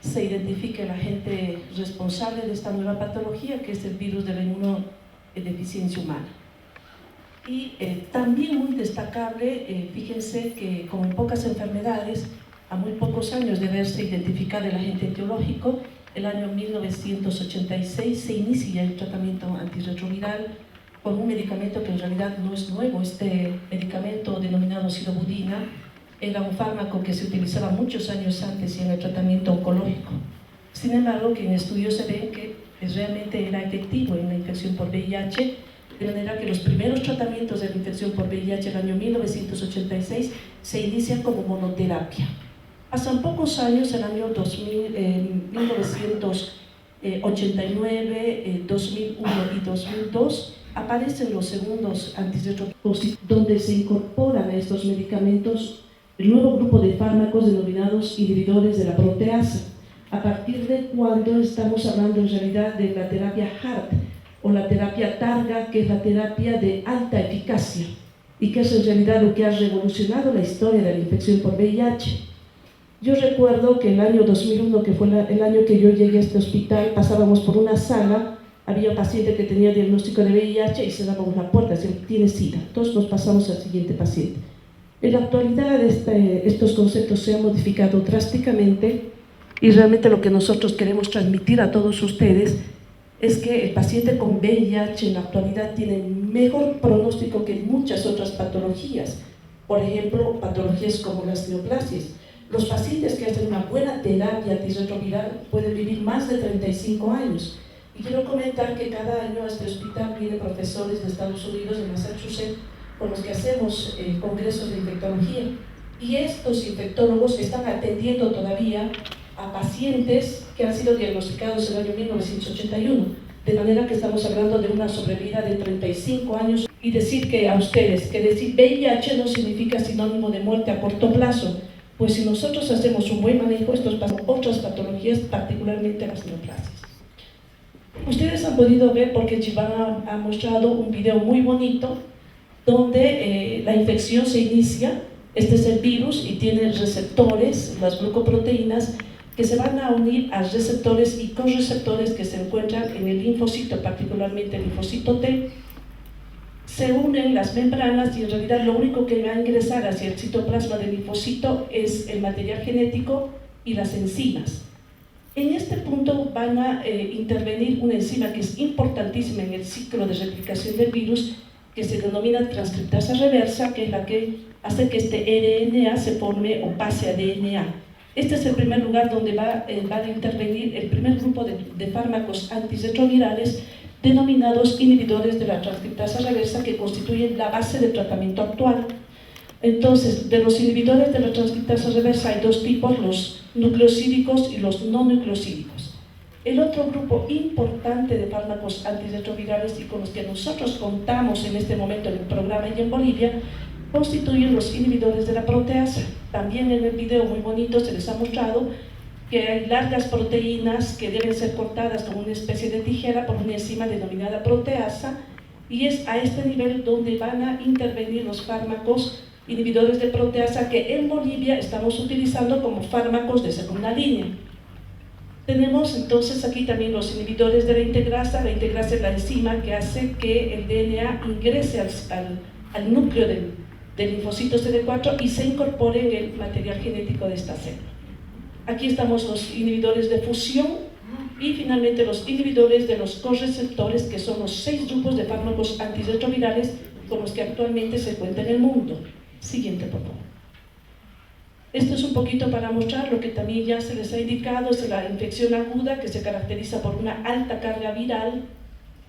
se identifica el agente responsable de esta nueva patología, que es el virus de la inmunodeficiencia humana. Y también muy destacable, fíjense que como en pocas enfermedades, a muy pocos años de haberse identificado el agente etiológico, el año 1986 se inicia el tratamiento antirretroviral con un medicamento que en realidad no es nuevo. Este medicamento denominado silobudina era un fármaco que se utilizaba muchos años antes en el tratamiento oncológico. Sin embargo, que en estudios se ve que realmente era efectivo en la infección por VIH, de manera que los primeros tratamientos de la infección por VIH en el año 1986 se inician como monoterapia. Pasan pocos años, el año 1989, 2001 y 2002, aparecen los segundos antirretrovirales, donde se incorporan a estos medicamentos el nuevo grupo de fármacos denominados inhibidores de la proteasa, a partir de cuando estamos hablando en realidad de la terapia HART o la terapia TARGA, que es la terapia de alta eficacia y que es en realidad lo que ha revolucionado la historia de la infección por VIH. Yo recuerdo que el año 2001, que fue el año que yo llegué a este hospital, pasábamos por una sala, había un paciente que tenía diagnóstico de VIH y cerrábamos la puerta, decían, tiene SIDA, todos nos pasamos al siguiente paciente. En la actualidad estos conceptos se han modificado drásticamente y realmente lo que nosotros queremos transmitir a todos ustedes es que el paciente con VIH en la actualidad tiene mejor pronóstico que muchas otras patologías, por ejemplo, patologías como las neoplasias. Los pacientes que hacen una buena terapia antirretroviral pueden vivir más de 35 años. Y quiero comentar que cada año a este hospital vienen profesores de Estados Unidos, de Massachusetts, con los que hacemos congresos de infectología. Y estos infectólogos están atendiendo todavía a pacientes que han sido diagnosticados en el año 1981. De manera que estamos hablando de una sobrevida de 35 años. Y decir que a ustedes, que decir VIH no significa sinónimo de muerte a corto plazo. Pues si nosotros hacemos un buen manejo, estos pasan otras patologías, particularmente las neoplasias. Ustedes han podido ver, porque Chivana ha mostrado un video muy bonito, donde la infección se inicia. Este es el virus y tiene receptores, las glucoproteínas, que se van a unir a receptores y correceptores que se encuentran en el linfocito, particularmente el linfocito T. Se unen las membranas y en realidad lo único que va a ingresar hacia el citoplasma del linfocito es el material genético y las enzimas. En este punto van a intervenir una enzima que es importantísima en el ciclo de replicación del virus, que se denomina transcriptasa reversa, que es la que hace que este RNA se forme o pase a DNA. Este es el primer lugar donde va a intervenir el primer grupo de fármacos antirretrovirales denominados inhibidores de la transcriptasa reversa, que constituyen la base del tratamiento actual. Entonces, de los inhibidores de la transcriptasa reversa hay dos tipos, los nucleosídicos y los no nucleosídicos. El otro grupo importante de fármacos antirretrovirales y con los que nosotros contamos en este momento en el programa y en Bolivia constituyen los inhibidores de la proteasa. También en el video muy bonito se les ha mostrado que hay largas proteínas que deben ser cortadas con una especie de tijera por una enzima denominada proteasa, y es a este nivel donde van a intervenir los fármacos inhibidores de proteasa que en Bolivia estamos utilizando como fármacos de segunda línea. Tenemos entonces aquí también los inhibidores de la integrasa. La integrasa es la enzima que hace que el DNA ingrese al núcleo del linfocito CD4 y se incorpore en el material genético de esta célula. Aquí estamos los inhibidores de fusión y finalmente los inhibidores de los correceptores, que son los 6 grupos de fármacos antirretrovirales con los que actualmente se cuenta en el mundo. Siguiente, por favor. Esto es un poquito para mostrar lo que también ya se les ha indicado, es la infección aguda, que se caracteriza por una alta carga viral.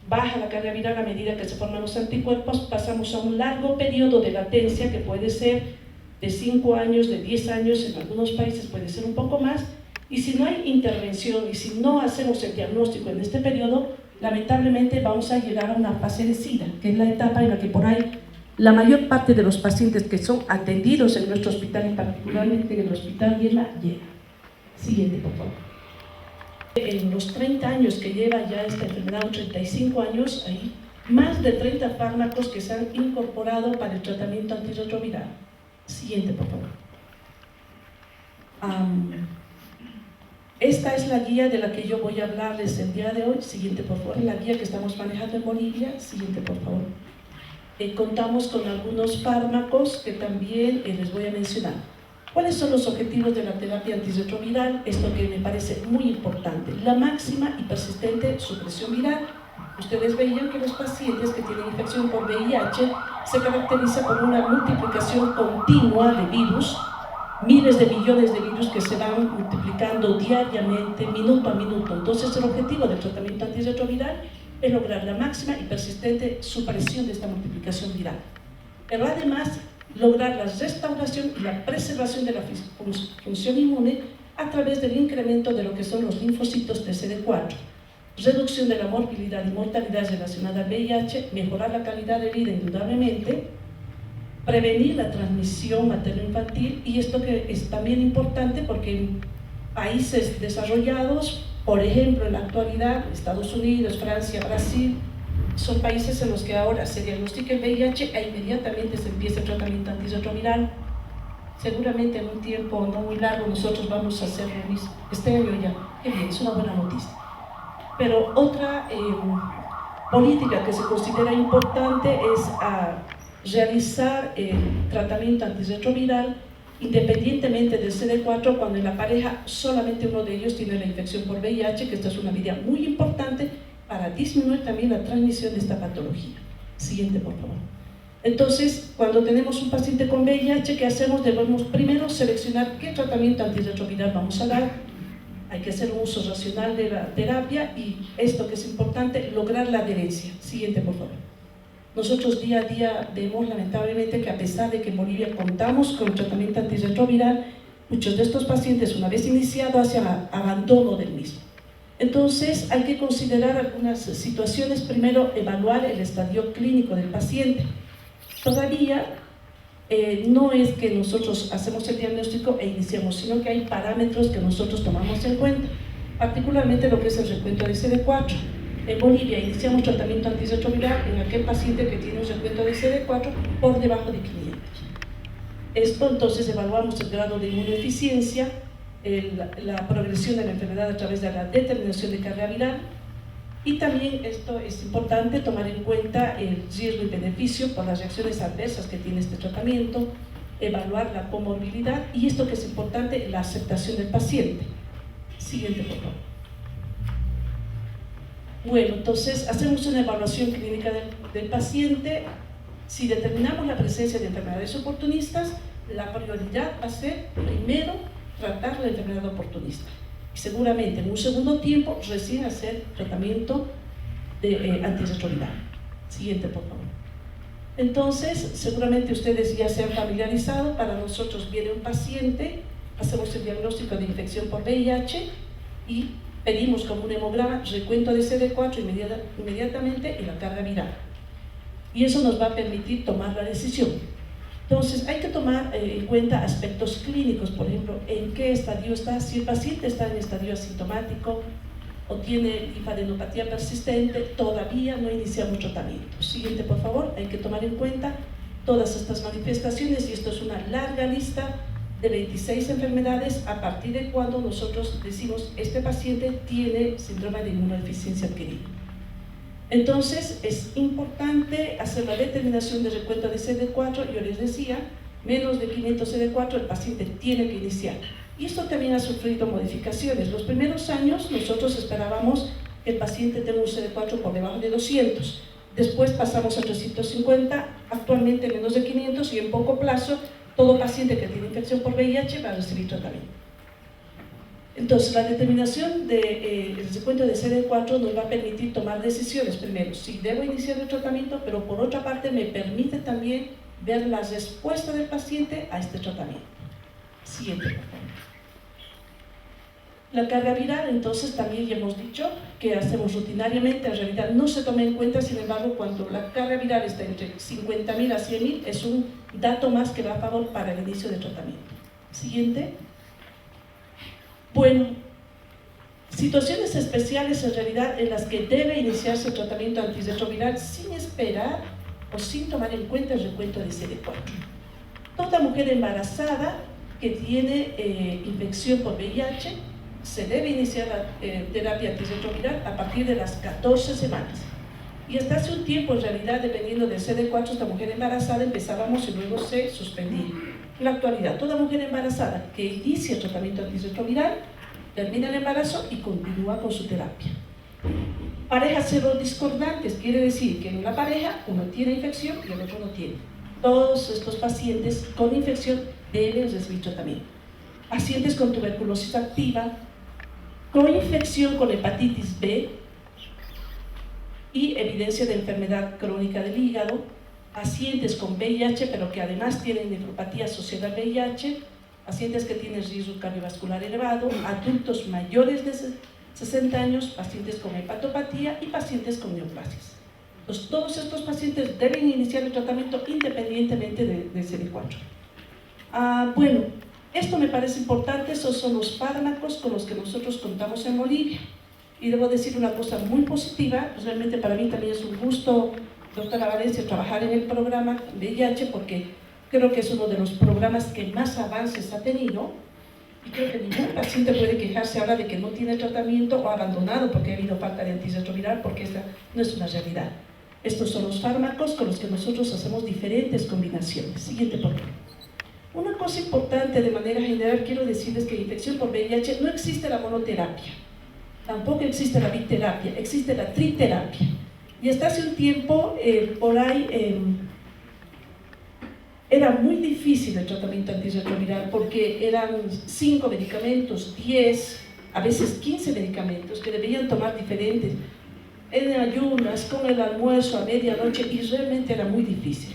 Baja la carga viral a medida que se forman los anticuerpos, pasamos a un largo periodo de latencia que puede ser de 5 años, de 10 años, en algunos países puede ser un poco más, y si no hay intervención y si no hacemos el diagnóstico en este periodo, lamentablemente vamos a llegar a una fase de SIDA, que es la etapa en la que por ahí la mayor parte de los pacientes que son atendidos en nuestro hospital y particularmente en el hospital Viena llega. Siguiente, por favor. En los 30 años que lleva ya esta enfermedad, o 35 años, hay más de 30 fármacos que se han incorporado para el tratamiento antirretroviral. Siguiente, por favor. Esta es la guía de la que yo voy a hablarles el día de hoy. Siguiente, por favor. La guía que estamos manejando en Bolivia. Siguiente, por favor. contamos con algunos fármacos que también les voy a mencionar. ¿Cuáles son los objetivos de la terapia antirretroviral? Esto que me parece muy importante: la máxima y persistente supresión viral. Ustedes veían que los pacientes que tienen infección por VIH se caracterizan por una multiplicación continua de virus, miles de millones de virus que se van multiplicando diariamente, minuto a minuto. Entonces, el objetivo del tratamiento antirretroviral es lograr la máxima y persistente supresión de esta multiplicación viral, pero además lograr la restauración y la preservación de la función inmune a través del incremento de lo que son los linfocitos de CD4, reducción de la morbilidad y mortalidad relacionada al VIH, mejorar la calidad de vida indudablemente, prevenir la transmisión materno-infantil, y esto que es también importante porque en países desarrollados, por ejemplo en la actualidad, Estados Unidos, Francia, Brasil, son países en los que ahora se diagnostica el VIH e inmediatamente se empieza el tratamiento antirretroviral. Seguramente en un tiempo no muy largo nosotros vamos a hacer lo mismo. Este año ya, qué bien, es una buena noticia. Pero otra política que se considera importante es realizar el tratamiento antirretroviral independientemente del CD4 cuando en la pareja solamente uno de ellos tiene la infección por VIH, que esta es una medida muy importante para disminuir también la transmisión de esta patología. Siguiente, por favor. Entonces, cuando tenemos un paciente con VIH, ¿qué hacemos? Debemos primero seleccionar qué tratamiento antirretroviral vamos a dar. Hay que hacer un uso racional de la terapia y esto que es importante, lograr la adherencia. Siguiente, por favor. Nosotros día a día vemos lamentablemente que a pesar de que en Bolivia contamos con el tratamiento antirretroviral, muchos de estos pacientes, una vez iniciado, hacen abandono del mismo. Entonces hay que considerar algunas situaciones. Primero, evaluar el estadio clínico del paciente. Todavía no es que nosotros hacemos el diagnóstico e iniciamos, sino que hay parámetros que nosotros tomamos en cuenta, particularmente lo que es el recuento de CD4. En Bolivia iniciamos tratamiento antirretroviral en aquel paciente que tiene un recuento de CD4 por debajo de 500. Esto entonces evaluamos el grado de inmunodeficiencia, la progresión de la enfermedad a través de la determinación de carga viral, y también esto es importante tomar en cuenta el riesgo y beneficio por las reacciones adversas que tiene este tratamiento, evaluar la comorbilidad y esto que es importante, la aceptación del paciente. Siguiente, por favor. Bueno, entonces hacemos una evaluación clínica del paciente. Si determinamos la presencia de enfermedades oportunistas, la prioridad va a ser primero tratar la enfermedad oportunista y seguramente en un segundo tiempo recién hacer tratamiento de antirretroviral. Siguiente, por favor. Entonces, seguramente ustedes ya se han familiarizado. Para nosotros viene un paciente, hacemos el diagnóstico de infección por VIH y pedimos como un hemograma recuento de CD4 inmediatamente y la carga viral. Y eso nos va a permitir tomar la decisión. Entonces, hay que tomar en cuenta aspectos clínicos, por ejemplo, en qué estadio está. Si el paciente está en estadio asintomático o tiene linfadenopatía persistente, todavía no iniciamos tratamiento. Siguiente, por favor. Hay que tomar en cuenta todas estas manifestaciones y esto es una larga lista de 26 enfermedades a partir de cuando nosotros decimos este paciente tiene síndrome de inmunodeficiencia adquirida. Entonces es importante hacer la determinación de recuento de CD4. Yo les decía, menos de 500 CD4 el paciente tiene que iniciar. Y esto también ha sufrido modificaciones. Los primeros años nosotros esperábamos que el paciente tenga un CD4 por debajo de 200. Después pasamos a 350, actualmente menos de 500 y en poco plazo todo paciente que tiene infección por VIH va a recibir tratamiento. Entonces, la determinación del recuento de CD4 nos va a permitir tomar decisiones. Primero, si debo iniciar el tratamiento, pero por otra parte me permite también ver la respuesta del paciente a este tratamiento. Siguiente, por favor. La carga viral, entonces, también ya hemos dicho que hacemos rutinariamente. En realidad no se toma en cuenta, sin embargo, cuando la carga viral está entre 50.000 a 100.000, es un dato más que va a favor para el inicio del tratamiento. Siguiente. Bueno, situaciones especiales en realidad en las que debe iniciarse el tratamiento antirretroviral sin esperar o sin tomar en cuenta el recuento de CD4. Toda mujer embarazada que tiene infección por VIH se debe iniciar la terapia antirretroviral a partir de las 14 semanas. Y hasta hace un tiempo, en realidad, dependiendo del CD4, esta mujer embarazada empezábamos y luego se suspendía. En la actualidad, toda mujer embarazada que inicia el tratamiento antirretroviral, termina el embarazo y continúa con su terapia. Parejas serodiscordantes, quiere decir que en una pareja uno tiene infección y el otro no tiene. Todos estos pacientes con infección deben recibir tratamiento. Pacientes con tuberculosis activa, con infección con hepatitis B y evidencia de enfermedad crónica del hígado, pacientes con VIH pero que además tienen nefropatía asociada al VIH, pacientes que tienen riesgo cardiovascular elevado, adultos mayores de 60 años, pacientes con hepatopatía y pacientes con neoplasias. Entonces, todos estos pacientes deben iniciar el tratamiento independientemente de CD4. Bueno, esto me parece importante, esos son los fármacos con los que nosotros contamos en Bolivia. Y debo decir una cosa muy positiva, realmente para mí también es un gusto, doctora Valencia, trabajar en el programa VIH porque creo que es uno de los programas que más avances ha tenido y creo que ningún paciente puede quejarse ahora de que no tiene tratamiento o abandonado porque ha habido falta de antirretroviral, porque esta no es una realidad. Estos son los fármacos con los que nosotros hacemos diferentes combinaciones. Siguiente, por favor. Una cosa importante de manera general quiero decirles que en infección por VIH no existe la monoterapia, tampoco existe la biterapia, existe la triterapia. Y hasta hace un tiempo, por ahí, era muy difícil el tratamiento antirretroviral porque eran 5 medicamentos, 10, a veces 15 medicamentos que debían tomar diferentes, en ayunas, con el almuerzo a medianoche, y realmente era muy difícil.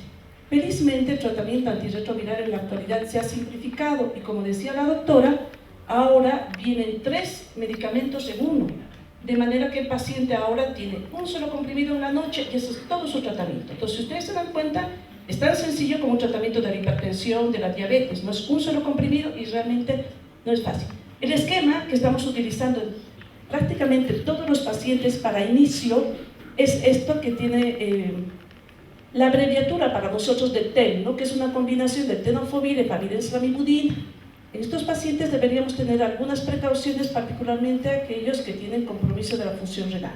Felizmente el tratamiento antirretroviral en la actualidad se ha simplificado y, como decía la doctora, ahora vienen 3 medicamentos en uno, de manera que el paciente ahora tiene un solo comprimido en la noche y ese es todo su tratamiento. Entonces, si ustedes se dan cuenta, es tan sencillo como un tratamiento de la hipertensión, de la diabetes, no es un solo comprimido y realmente no es fácil. El esquema que estamos utilizando en prácticamente todos los pacientes para inicio es esto que tiene la abreviatura para nosotros de TEN, ¿no? Que es una combinación de tenofovir, efavirenz, lamivudina. En estos pacientes deberíamos tener algunas precauciones, particularmente aquellos que tienen compromiso de la función renal.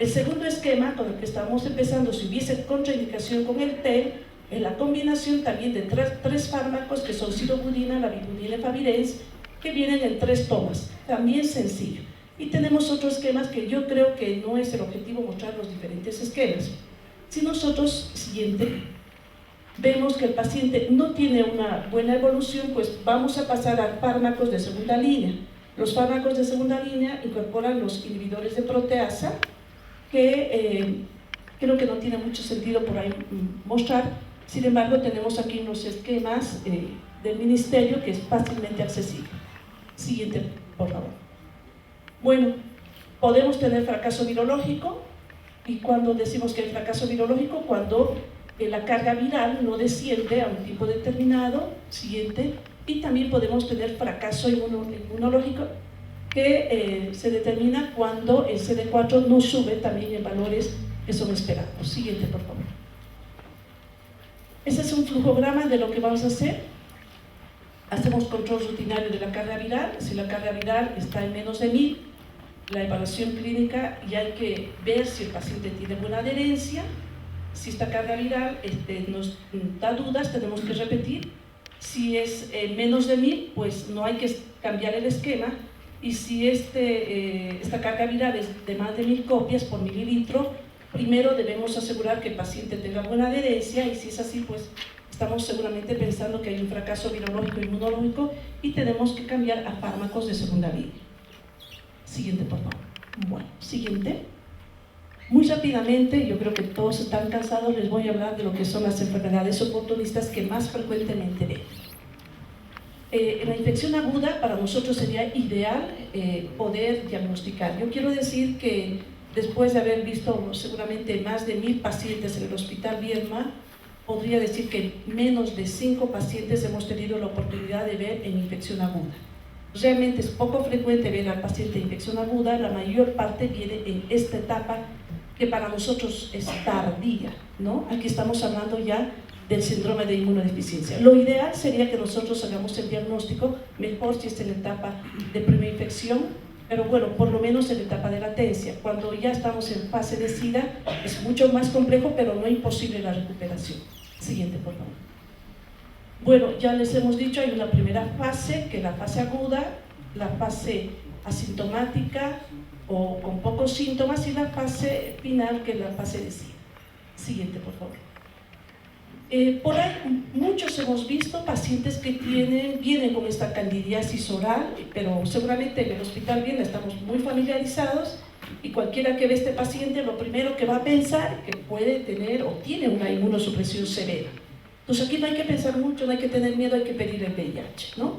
El segundo esquema con el que estamos empezando, si hubiese contraindicación con el TEN, es la combinación también de 3 fármacos que son silobudina, lamivudina, efavirenz, que vienen en 3 tomas, también sencillo. Y tenemos otros esquemas que yo creo que no es el objetivo mostrar los diferentes esquemas. Si nosotros, siguiente, vemos que el paciente no tiene una buena evolución, pues vamos a pasar a fármacos de segunda línea. Los fármacos de segunda línea incorporan los inhibidores de proteasa, que creo que no tiene mucho sentido por ahí mostrar. Sin embargo, tenemos aquí unos esquemas del ministerio que es fácilmente accesible. Siguiente, por favor. Bueno, podemos tener fracaso virológico, y cuando decimos que hay fracaso virológico, cuando la carga viral no desciende a un tipo determinado. Siguiente. Y también podemos tener fracaso inmunológico, que se determina cuando el CD4 no sube también en valores que son esperados. Siguiente, por favor. Ese es un flujograma de lo que vamos a hacer. Hacemos control rutinario de la carga viral. Si la carga viral está en menos de 1000, la evaluación clínica, y hay que ver si el paciente tiene buena adherencia. Si esta carga viral nos da dudas, tenemos que repetir. Si es menos de 1000, pues no hay que cambiar el esquema. Y si esta carga viral es de más de 1000 copias por mililitro, primero debemos asegurar que el paciente tenga buena adherencia, y si es así, pues estamos seguramente pensando que hay un fracaso virológico e inmunológico y tenemos que cambiar a fármacos de segunda línea. Siguiente, por favor. Bueno, siguiente. Muy rápidamente, yo creo que todos están cansados, les voy a hablar de lo que son las enfermedades oportunistas que más frecuentemente ven. En la infección aguda, para nosotros sería ideal poder diagnosticar. Yo quiero decir que después de haber visto seguramente más de 1000 pacientes en el Hospital Viedma, podría decir que menos de 5 pacientes hemos tenido la oportunidad de ver en infección aguda. Realmente es poco frecuente ver al paciente de infección aguda, la mayor parte viene en esta etapa que para nosotros es tardía, ¿no? Aquí estamos hablando ya del síndrome de inmunodeficiencia. Lo ideal sería que nosotros hagamos el diagnóstico, mejor si está en la etapa de primera infección, pero bueno, por lo menos en la etapa de latencia. Cuando ya estamos en fase de SIDA es mucho más complejo, pero no imposible la recuperación. Siguiente, por favor. Bueno, ya les hemos dicho, hay una primera fase, que es la fase aguda, la fase asintomática o con pocos síntomas, y la fase final, que es la fase de SIDA. Siguiente, por favor. Por ahí muchos hemos visto pacientes que vienen con esta candidiasis oral, pero seguramente en el hospital estamos muy familiarizados, y cualquiera que ve a este paciente lo primero que va a pensar que puede tener o tiene una inmunosupresión severa. Entonces aquí no hay que pensar mucho, no hay que tener miedo, hay que pedir el VIH, ¿no?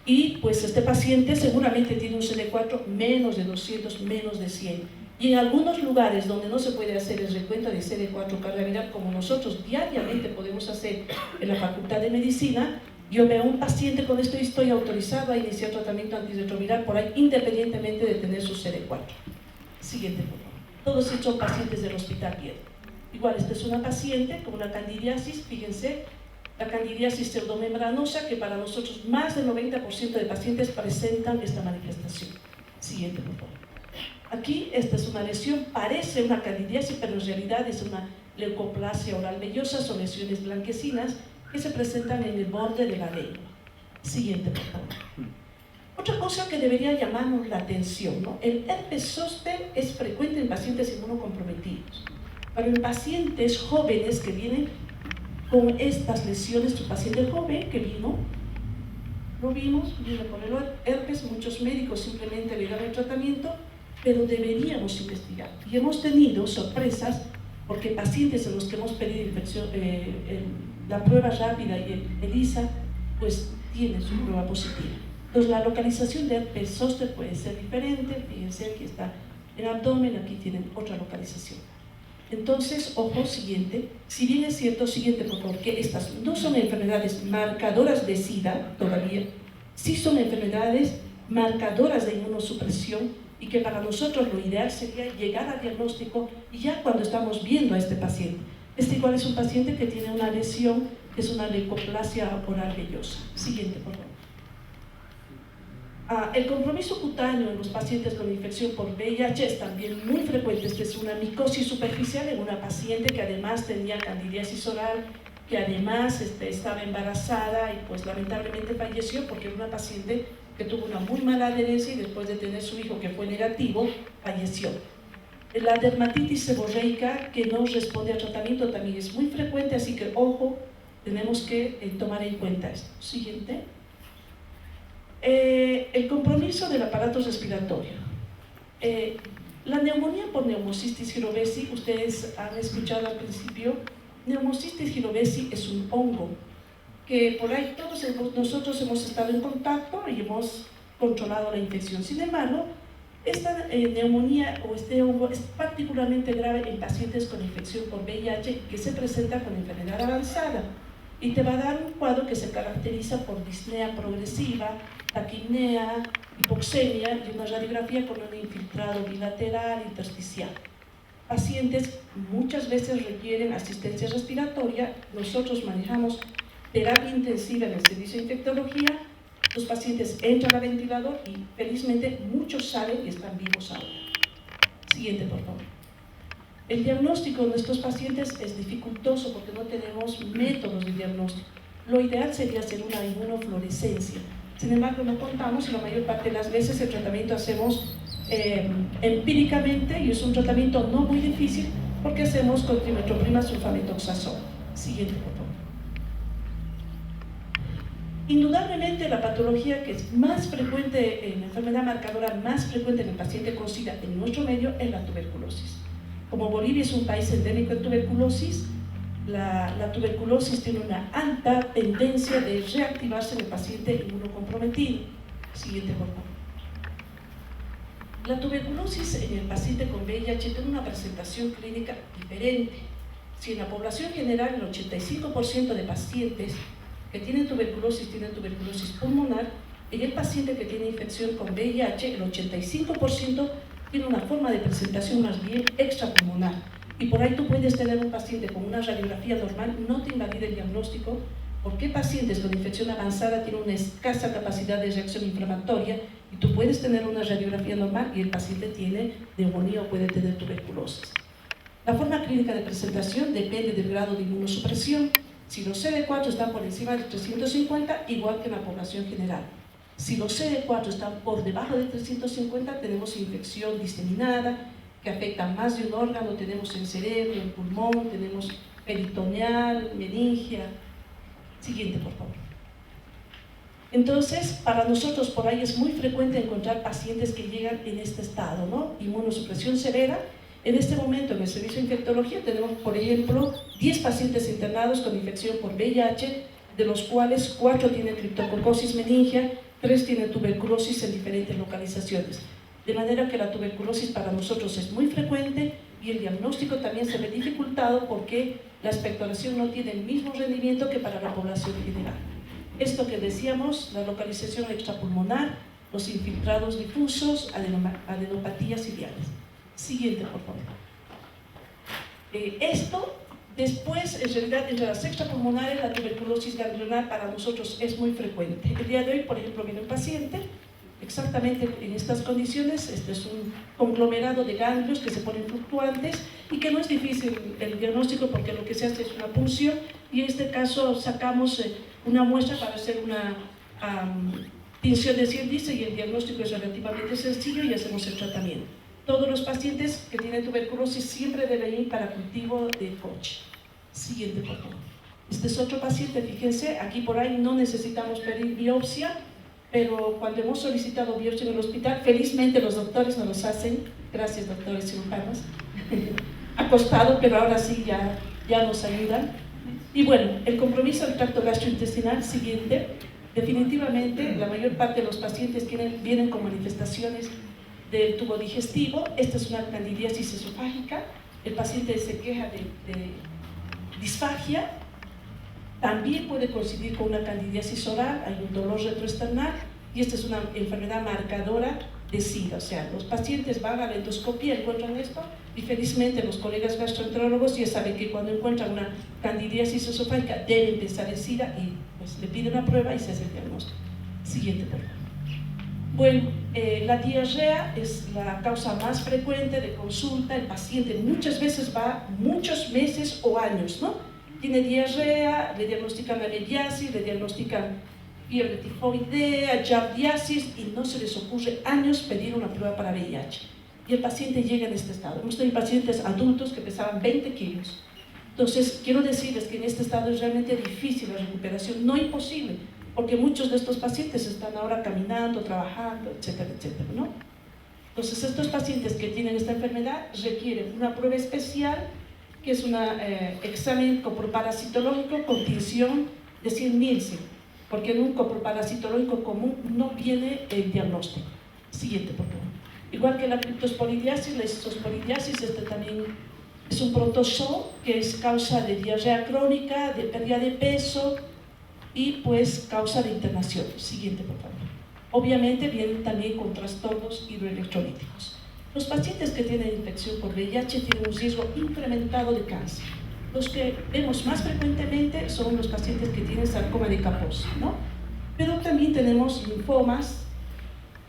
Y pues este paciente seguramente tiene un CD4 menos de 200, menos de 100. Y en algunos lugares donde no se puede hacer el recuento de CD4 carga viral, como nosotros diariamente podemos hacer en la Facultad de Medicina, yo veo a un paciente con esto y estoy autorizado a iniciar tratamiento antirretroviral por ahí, independientemente de tener su CD4. Siguiente, por favor. Todos estos son pacientes del Hospital Piedra. Igual, esta es una paciente con una candidiasis, fíjense, la candidiasis pseudomembranosa, que para nosotros más del 90% de pacientes presentan esta manifestación. Siguiente, por favor. Aquí esta es una lesión, parece una candidiasis, pero en realidad es una leucoplasia oral vellosa, son lesiones blanquecinas que se presentan en el borde de la lengua. Siguiente, por favor. Otra cosa que debería llamarnos la atención, ¿no? El herpes zóster es frecuente en pacientes inmunocomprometidos, pero en pacientes jóvenes que vienen con estas lesiones, un paciente joven que vino, lo vimos, vino con el herpes, muchos médicos simplemente le dan el tratamiento, pero deberíamos investigar. Y hemos tenido sorpresas porque pacientes en los que hemos pedido la prueba rápida y el ELISA, pues tienen su prueba positiva. Entonces la localización de herpes zóster puede ser diferente. Fíjense, aquí está el abdomen, aquí tienen otra localización. Entonces, ojo, siguiente. Si bien es cierto, siguiente, por favor, que estas no son enfermedades marcadoras de SIDA todavía, sí son enfermedades marcadoras de inmunosupresión, y que para nosotros lo ideal sería llegar al diagnóstico ya cuando estamos viendo a este paciente. Este igual es un paciente que tiene una lesión, que es una leucoplasia oral vellosa. Siguiente, por favor. El compromiso cutáneo en los pacientes con infección por VIH es también muy frecuente. Esta es una micosis superficial en una paciente que además tenía candidiasis oral, que además estaba embarazada y pues lamentablemente falleció porque era una paciente que tuvo una muy mala adherencia y después de tener su hijo que fue negativo, falleció. La dermatitis seborreica que no responde al tratamiento también es muy frecuente, así que ojo, tenemos que tomar en cuenta esto. Siguiente. El compromiso del aparato respiratorio. La neumonía por Pneumocystis jirovesi, ustedes han escuchado al principio, Pneumocystis jirovesi es un hongo que por ahí todos nosotros hemos estado en contacto y hemos controlado la infección. Sin embargo, esta neumonía o este hongo es particularmente grave en pacientes con infección por VIH que se presenta con enfermedad avanzada y te va a dar un cuadro que se caracteriza por disnea progresiva, taquipnea, hipoxemia y una radiografía con un infiltrado bilateral intersticial. Pacientes muchas veces requieren asistencia respiratoria. Nosotros manejamos terapia intensiva en el servicio de infectología. Los pacientes entran al ventilador y felizmente muchos salen y están vivos ahora. Siguiente, por favor. El diagnóstico de estos pacientes es dificultoso porque no tenemos métodos de diagnóstico. Lo ideal sería hacer una inmunofluorescencia. Sin embargo, no contamos y la mayor parte de las veces el tratamiento hacemos empíricamente y es un tratamiento no muy difícil porque hacemos con trimetroprima sulfametoxazol. Siguiente, por favor. Indudablemente la patología que es más frecuente, la enfermedad marcadora más frecuente en el paciente con SIDA en nuestro medio es la tuberculosis. Como Bolivia es un país endémico de tuberculosis, la tuberculosis tiene una alta tendencia de reactivarse en el paciente inmunocomprometido. Siguiente, por favor. La tuberculosis en el paciente con VIH tiene una presentación clínica diferente. Si en la población general el 85% de pacientes que tienen tuberculosis pulmonar, en el paciente que tiene infección con VIH, el 85% tiene una forma de presentación más bien extrapulmonar. Y por ahí tú puedes tener un paciente con una radiografía normal, no te invalida el diagnóstico, ¿Por qué pacientes con infección avanzada tienen una escasa capacidad de reacción inflamatoria y tú puedes tener una radiografía normal y el paciente tiene neumonía o puede tener tuberculosis? La forma clínica de presentación depende del grado de inmunosupresión. Si los CD4 están por encima de 350, igual que en la población general. Si los CD4 están por debajo de 350, tenemos infección diseminada, que afecta más de un órgano, tenemos el cerebro, el pulmón, tenemos peritoneal, meningia. Siguiente, por favor. Entonces, para nosotros por ahí es muy frecuente encontrar pacientes que llegan en este estado, ¿no? Inmunosupresión severa. En este momento en el servicio de infectología tenemos, por ejemplo, 10 pacientes internados con infección por VIH, de los cuales 4 tienen criptococosis meningia, 3 tienen tuberculosis en diferentes localizaciones. De manera que la tuberculosis para nosotros es muy frecuente y el diagnóstico también se ve dificultado porque la expectoración no tiene el mismo rendimiento que para la población general. Esto que decíamos, la localización extrapulmonar, los infiltrados difusos, adenopatías ciliares. Siguiente, por favor. Esto, después, en realidad, entre las extrapulmonares, la tuberculosis ganglionar para nosotros es muy frecuente. El día de hoy, por ejemplo, viene un paciente exactamente en estas condiciones. Este es un conglomerado de ganglios que se ponen fluctuantes y que no es difícil el diagnóstico porque lo que se hace es una punción y en este caso sacamos una muestra para hacer una tinción de Ciel-Dice y el diagnóstico es relativamente sencillo y hacemos el tratamiento. Todos los pacientes que tienen tuberculosis siempre deben ir para cultivo de coche. Siguiente, por favor. Este es otro paciente, fíjense, aquí por ahí no necesitamos pedir biopsia, pero cuando hemos solicitado biopsia en el hospital, felizmente los doctores nos los hacen, gracias doctores cirujanos, ha costado, pero ahora sí ya nos ayudan. Y bueno, el compromiso del tracto gastrointestinal, siguiente, definitivamente la mayor parte de los pacientes vienen con manifestaciones del tubo digestivo. Esta es una candidiasis esofágica, el paciente se queja de disfagia. También puede coincidir con una candidiasis oral, hay un dolor retroesternal y esta es una enfermedad marcadora de SIDA. O sea, los pacientes van a la endoscopia, encuentran esto y felizmente los colegas gastroenterólogos ya saben que cuando encuentran una candidiasis esofágica deben pensar en SIDA y pues le piden una prueba y se hace el diagnóstico. Siguiente, por favor. Bueno, la diarrea es la causa más frecuente de consulta. El paciente muchas veces va muchos meses o años, ¿no? Tiene diarrea, le diagnostican amebiasis, le diagnostican fiebre tifoidea, giardiasis y no se les ocurre años pedir una prueba para VIH. Y el paciente llega en este estado. Hemos tenido pacientes adultos que pesaban 20 kilos. Entonces, quiero decirles que en este estado es realmente difícil la recuperación, no imposible, porque muchos de estos pacientes están ahora caminando, trabajando, etcétera, etcétera, ¿no? Entonces, estos pacientes que tienen esta enfermedad requieren una prueba especial, que es un examen coproparasitológico con tinción de 100 Nielsen, porque en un coproparasitológico común no viene el diagnóstico. Siguiente, por favor. Igual que la criptosporidiasis, la histosporidiasis, este también es un protozoo que es causa de diarrea crónica, de pérdida de peso y pues causa de internación. Siguiente, por favor. Obviamente vienen también con trastornos hidroelectrolíticos. Los pacientes que tienen infección por VIH tienen un riesgo incrementado de cáncer. Los que vemos más frecuentemente son los pacientes que tienen sarcoma de Kaposi, ¿no? Pero también tenemos linfomas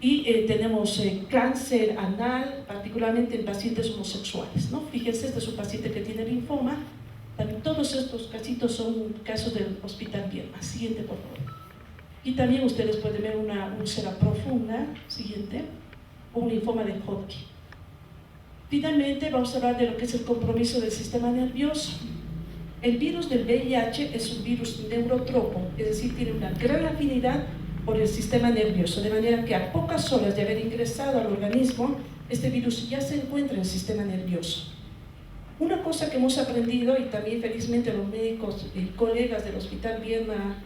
y tenemos cáncer anal, particularmente en pacientes homosexuales, ¿no? Fíjense, este es un paciente que tiene linfoma. También todos estos casitos son casos del Hospital Viedma. Siguiente, por favor. Y también ustedes pueden ver una úlcera profunda, siguiente, o un linfoma de Hodgkin. Finalmente, vamos a hablar de lo que es el compromiso del sistema nervioso. El virus del VIH es un virus neurotropo, es decir, tiene una gran afinidad por el sistema nervioso, de manera que a pocas horas de haber ingresado al organismo, este virus ya se encuentra en el sistema nervioso. Una cosa que hemos aprendido, y también felizmente los médicos y colegas del Hospital Viedma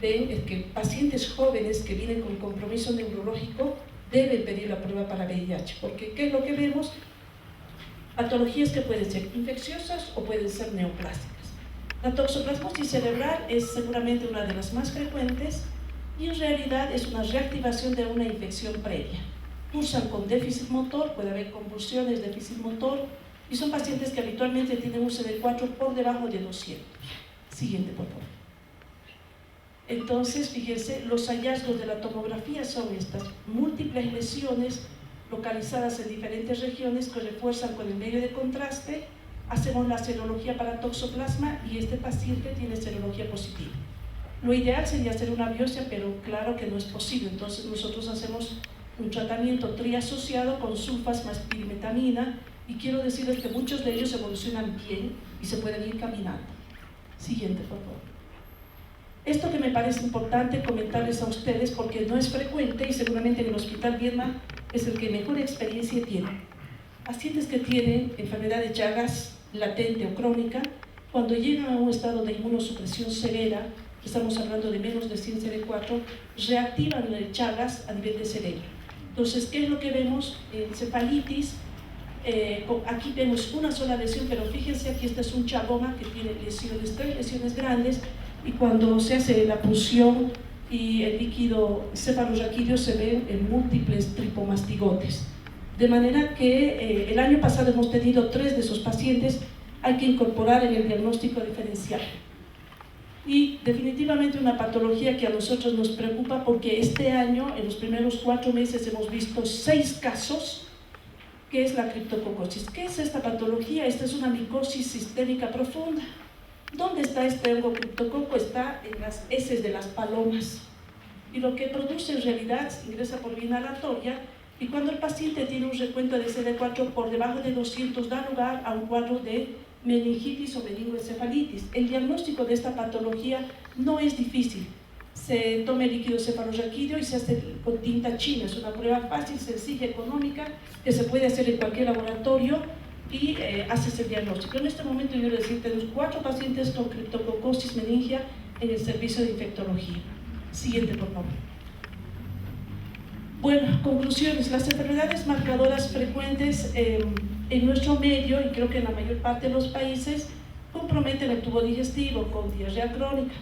ven, es que pacientes jóvenes que vienen con compromiso neurológico deben pedir la prueba para VIH, porque ¿qué es lo que vemos? Patologías que pueden ser infecciosas o pueden ser neoplásicas. La toxoplasmosis cerebral es seguramente una de las más frecuentes y en realidad es una reactivación de una infección previa. Cursan con déficit motor, puede haber convulsiones, déficit motor, y son pacientes que habitualmente tienen un CD4 por debajo de 200. Siguiente, por favor. Entonces, fíjense, los hallazgos de la tomografía son estas: múltiples lesiones localizadas en diferentes regiones que refuerzan con el medio de contraste. Hacemos la serología para toxoplasma y este paciente tiene serología positiva. Lo ideal sería hacer una biopsia, pero claro que no es posible. Entonces nosotros hacemos un tratamiento triasociado con sulfas más pirimetamina, y quiero decirles que muchos de ellos evolucionan bien y se pueden ir caminando. Siguiente, por favor. Esto que me parece importante comentarles a ustedes, porque no es frecuente y seguramente en el Hospital Viedma es el que mejor experiencia tiene. Pacientes que tienen enfermedad de Chagas latente o crónica, cuando llegan a un estado de inmunosupresión severa, estamos hablando de menos de 100 CD4, reactivan el Chagas a nivel de cerebro. Entonces, ¿qué es lo que vemos? Encefalitis. Aquí vemos una sola lesión, pero fíjense, aquí este es un chaboma que tiene lesiones, 3 lesiones grandes, y cuando se hace la punción y el líquido cefalorraquídeo se ven en múltiples tripomastigotes. De manera que el año pasado hemos tenido 3 de esos pacientes, hay que incorporar en el diagnóstico diferencial. Y definitivamente una patología que a nosotros nos preocupa, porque este año, en los primeros 4 meses, hemos visto 6 casos, que es la criptococosis. ¿Qué es esta patología? Esta es una micosis sistémica profunda. ¿Dónde está este hongo criptococo? Está en las heces de las palomas. Y lo que produce en realidad ingresa por vía inhalatoria, y cuando el paciente tiene un recuento de CD4 por debajo de 200, da lugar a un cuadro de meningitis o meningoencefalitis. El diagnóstico de esta patología no es difícil. Se toma el líquido cefalorraquídeo y se hace con tinta china. Es una prueba fácil, sencilla, económica, que se puede hacer en cualquier laboratorio, y haces el diagnóstico. En este momento yo les decía, tenemos 4 pacientes con criptococosis meningia en el servicio de infectología. Siguiente, por favor. Bueno, conclusiones. Las enfermedades marcadoras frecuentes en nuestro medio, y creo que en la mayor parte de los países, comprometen el tubo digestivo con diarrea crónica.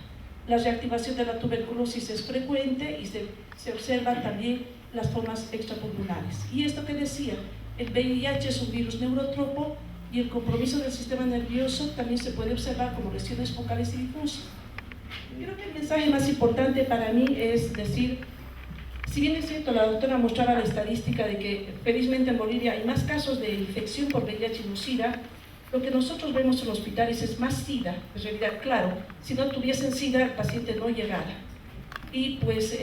La reactivación de la tuberculosis es frecuente y se observan también las formas extrapulmonares. Y esto que decía, el VIH es un virus neurotropo, y el compromiso del sistema nervioso también se puede observar como lesiones focales y difusas. Creo que el mensaje más importante para mí es decir, si bien es cierto, la doctora mostraba la estadística de que felizmente en Bolivia hay más casos de infección por VIH y no SIDA, lo que nosotros vemos en los hospitales es más SIDA. En realidad, claro, si no tuviesen SIDA, el paciente no llegara. Y pues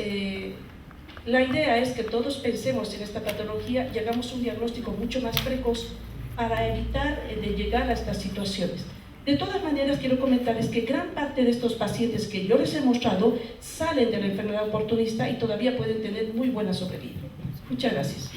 la idea es que todos pensemos en esta patología y hagamos un diagnóstico mucho más precoz para evitar de llegar a estas situaciones. De todas maneras, quiero comentarles que gran parte de estos pacientes que yo les he mostrado salen de la enfermedad oportunista y todavía pueden tener muy buena sobrevida. Muchas gracias.